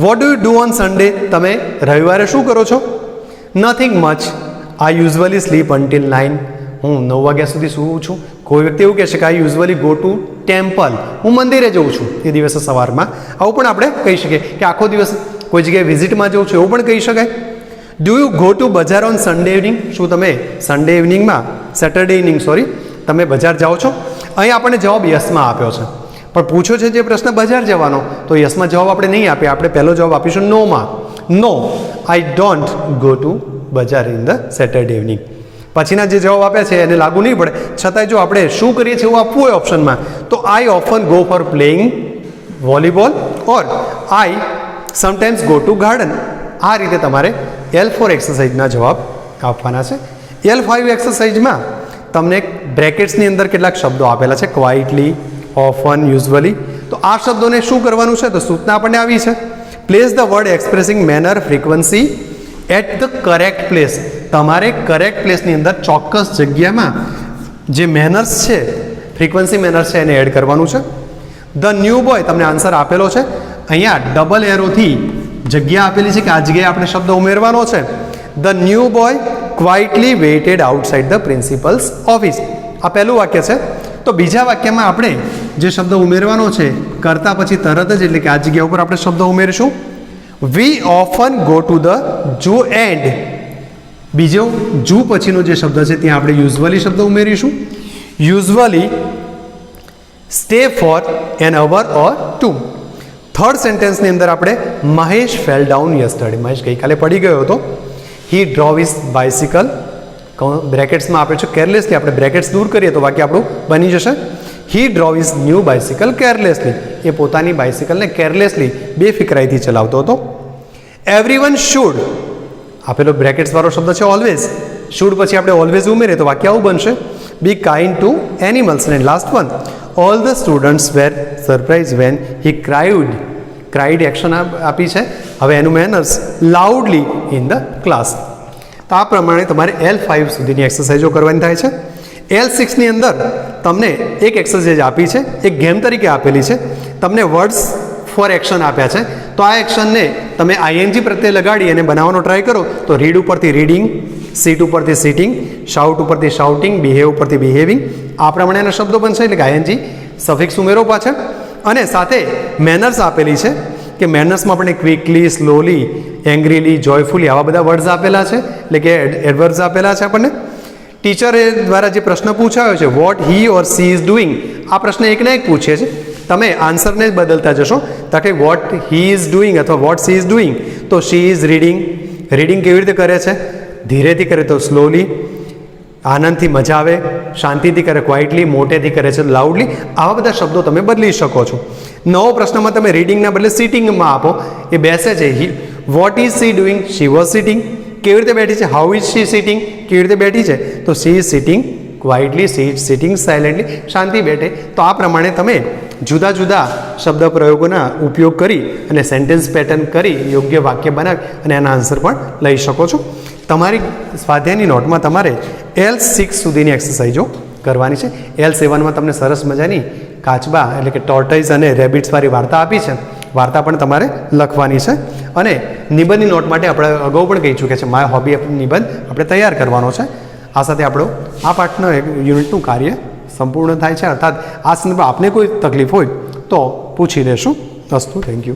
What do you do on Sunday? તમે રવિવારે શું કરો છો? Nothing much. I usually sleep until 9. હું 9 વાગ્યા સુધી સૂવું છું. કોઈ વ્યક્તિ એવું કહેશે કે આઈ યુઝવલી ગો ટુ ટેમ્પલ. હું મંદિરે જઉં છું એ દિવસે સવારમાં. આવું પણ આપણે કહી શકીએ કે આખો દિવસ કોઈ જગ્યાએ વિઝિટમાં જઉં છું એવું પણ કહી શકાય. ડુ યુ ગો ટુ બજાર ઓન સન્ડે ઇવનિંગ? શું તમે સન્ડે ઇવનિંગમાં, સેટરડે ઇવનિંગ સોરી, તમે બજાર જાઓ છો? અહીં આપણને જવાબ યસમાં આપ્યો છે, પણ પૂછ્યો છે જે પ્રશ્ન બજાર જવાનો, તો યસમાં જવાબ આપણે નહીં આપીએ, આપણે પહેલો જવાબ આપીશું નોમાં. નો, આઈ ડોન્ટ ગો ટુ બજાર ઇન ધ સેટરડે ઇવનિંગ. પછીના જે જવાબ આપ્યા છે એને લાગુ નહીં પડે, છતાંય જો આપણે શું કરીએ છીએ એવું આપવું હોય ઓપ્શનમાં, તો I often go for playing volleyball or I sometimes go to garden. આ રીતે તમારે L4 એક્સરસાઇઝના જવાબ આપવાના છે. L5 એક્સરસાઇઝમાં તમને બ્રેકેટ્સની અંદર કેટલાક શબ્દો આપેલા છે, ક્વાઇટલી, ઓફન, યુઝવલી. તો આ શબ્દોને શું કરવાનું છે? તો સૂચના આપણને આવી છે. Place the word expressing manner, frequency at the correct place. તમારે કરેક્ટ પ્લેસની અંદર ચોક્કસ જગ્યામાં જે મેનર્સ છે, ફ્રીક્વન્સી મેનર્સ છે એને એડ કરવાનું છે. ધ ન્યૂ બોય, તમને આન્સર આપેલો છે, અહીંયા ડબલ એરોથી જગ્યા આપેલી છે કે આ જગ્યાએ આપણે શબ્દ ઉમેરવાનો છે. The new boy quietly weighted outside the principles office. આ પહેલું વાક્ય છે. તો બીજા વાક્યમાં આપણે જે શબ્દ ઉમેરવાનો છે કરતા પછી તરત જ, એટલે કે આ જગ્યા ઉપર આપણે શબ્દ ઉમેરીશું. We often go to the zoo and. બીજો ઝૂ પછીનો જે શબ્દ છે ત્યાં આપણે યુઝવલી શબ્દ ઉમેરીશું. Usually stay for an hour or 2. Third સેન્ટેન્સની અંદર આપણે Mahesh fell down yesterday. Mahesh ગઈકાલે પડી ગયો હતો. હી ડ્રોવ હિઝ બાઇસિકલ, બ્રેકેટ્સમાં આપણે છે કેરલેસલી, આપણે બ્રેકેટ્સ દૂર કરીએ તો વાક્ય આપણું બની જશે. હી ડ્રોવ હિઝ ન્યૂ બાઇસિકલ કેરલેસલી. એ પોતાની બાઇસિકલને કેરલેસલી, બેફિકરાઈથી ચલાવતો હતો. એવરીવન શુડ, આપેલો બ્રેકેટ્સ વાળો શબ્દ છે ઓલવેઝ. શુડ પછી આપણે ઓલવેઝ ઉમેરીએ તો વાક્ય આવું બનશે. Be kind to animals. And last one, all the students were surprise when he cried. Cried action આપી છે, હવે એનું manners loudly in the class. તો આ પ્રમાણે તમારે L5 સુધીની એક્સરસાઇઝો કરવાની થાય છે. L6ની અંદર તમને એક એક્સરસાઇઝ આપી છે, એક ગેમ તરીકે આપેલી છે. તમને વર્ડ્સ ફોર એક્શન આપ્યા છે, તો આ એક્શનને તમે ING પ્રત્યે લગાડી અને બનાવવાનો ટ્રાય કરો તો રીડ ઉપરથી રીડિંગ, સીટ ઉપરથી સીટિંગ, શાઉટ ઉપરથી શાઉટિંગ, બિહેવ ઉપરથી બિહેવિંગ, આ પ્રમાણેના શબ્દો બનશે. એટલે કે ING સફિક્સ ઉમેરો પાછળ. અને સાથે મેનર્સ આપેલી છે કે મેનર્સમાં આપણે ક્વિકલી, સ્લોલી, એંગ્રીલી, જોયફુલી આવા બધા વર્ડ્સ આપેલા છે, એટલે કે એડવર્બ્સ આપેલા છે આપણને. ટીચરે દ્વારા જે પ્રશ્ન પૂછાયો છે what he or she is doing, આ પ્રશ્ન એકને એક પૂછે છે. તમે આન્સરને જ બદલતા જશો, તો કે વોટ હી ઇઝ ડુઈંગ અથવા વોટ સી ઇઝ ડુઈંગ, તો શી ઇઝ રીડિંગ. રીડિંગ કેવી રીતે કરે છે? ધીરેથી કરે તો સ્લોલી, આનંદથી મજા આવે, શાંતિથી કરે ક્વાઇટલી, મોટેથી કરે છે લાઉડલી. આવા બધા શબ્દો તમે બદલી શકો છો. નવો પ્રશ્નમાં તમે રીડિંગના બદલે સિટિંગમાં આપો, એ બેસે છે. What is she doing? She was sitting. કેવી રીતે બેઠી છે? How is she sitting? કેવી રીતે બેઠી છે? તો she is sitting quietly, she is sitting silently, શાંતિ બેઠે. તો આ પ્રમાણે તમે જુદા જુદા શબ્દ પ્રયોગોના ઉપયોગ કરી અને સેન્ટેન્સ પેટર્ન કરી યોગ્ય વાક્ય બનાવી અને એના આન્સર પણ લઈ શકો છો. તમારી સ્વાધ્યાયની નોટમાં તમારે L6 સુધીની એક્સરસાઇઝો કરવાની છે. L7માં તમને સરસ મજાની કાચબા એટલે કે ટોર્ટાઇઝ અને રેબિટ્સવાળી વાર્તા આપી છે. વાર્તા પણ તમારે લખવાની છે. અને નિબંધની નોટ માટે આપણે અગાઉ પણ કહી ચૂક્યા છે, માય હોબી નિબંધ આપણે તૈયાર કરવાનો છે. આ સાથે આપણો આ પાઠનો યુનિટનું કાર્ય સંપૂર્ણ થાય છે. અર્થાત આ સંદર્ભમાં આપને કોઈ તકલીફ હોય તો પૂછી લેશું. અસ્તુ, થેન્ક યુ.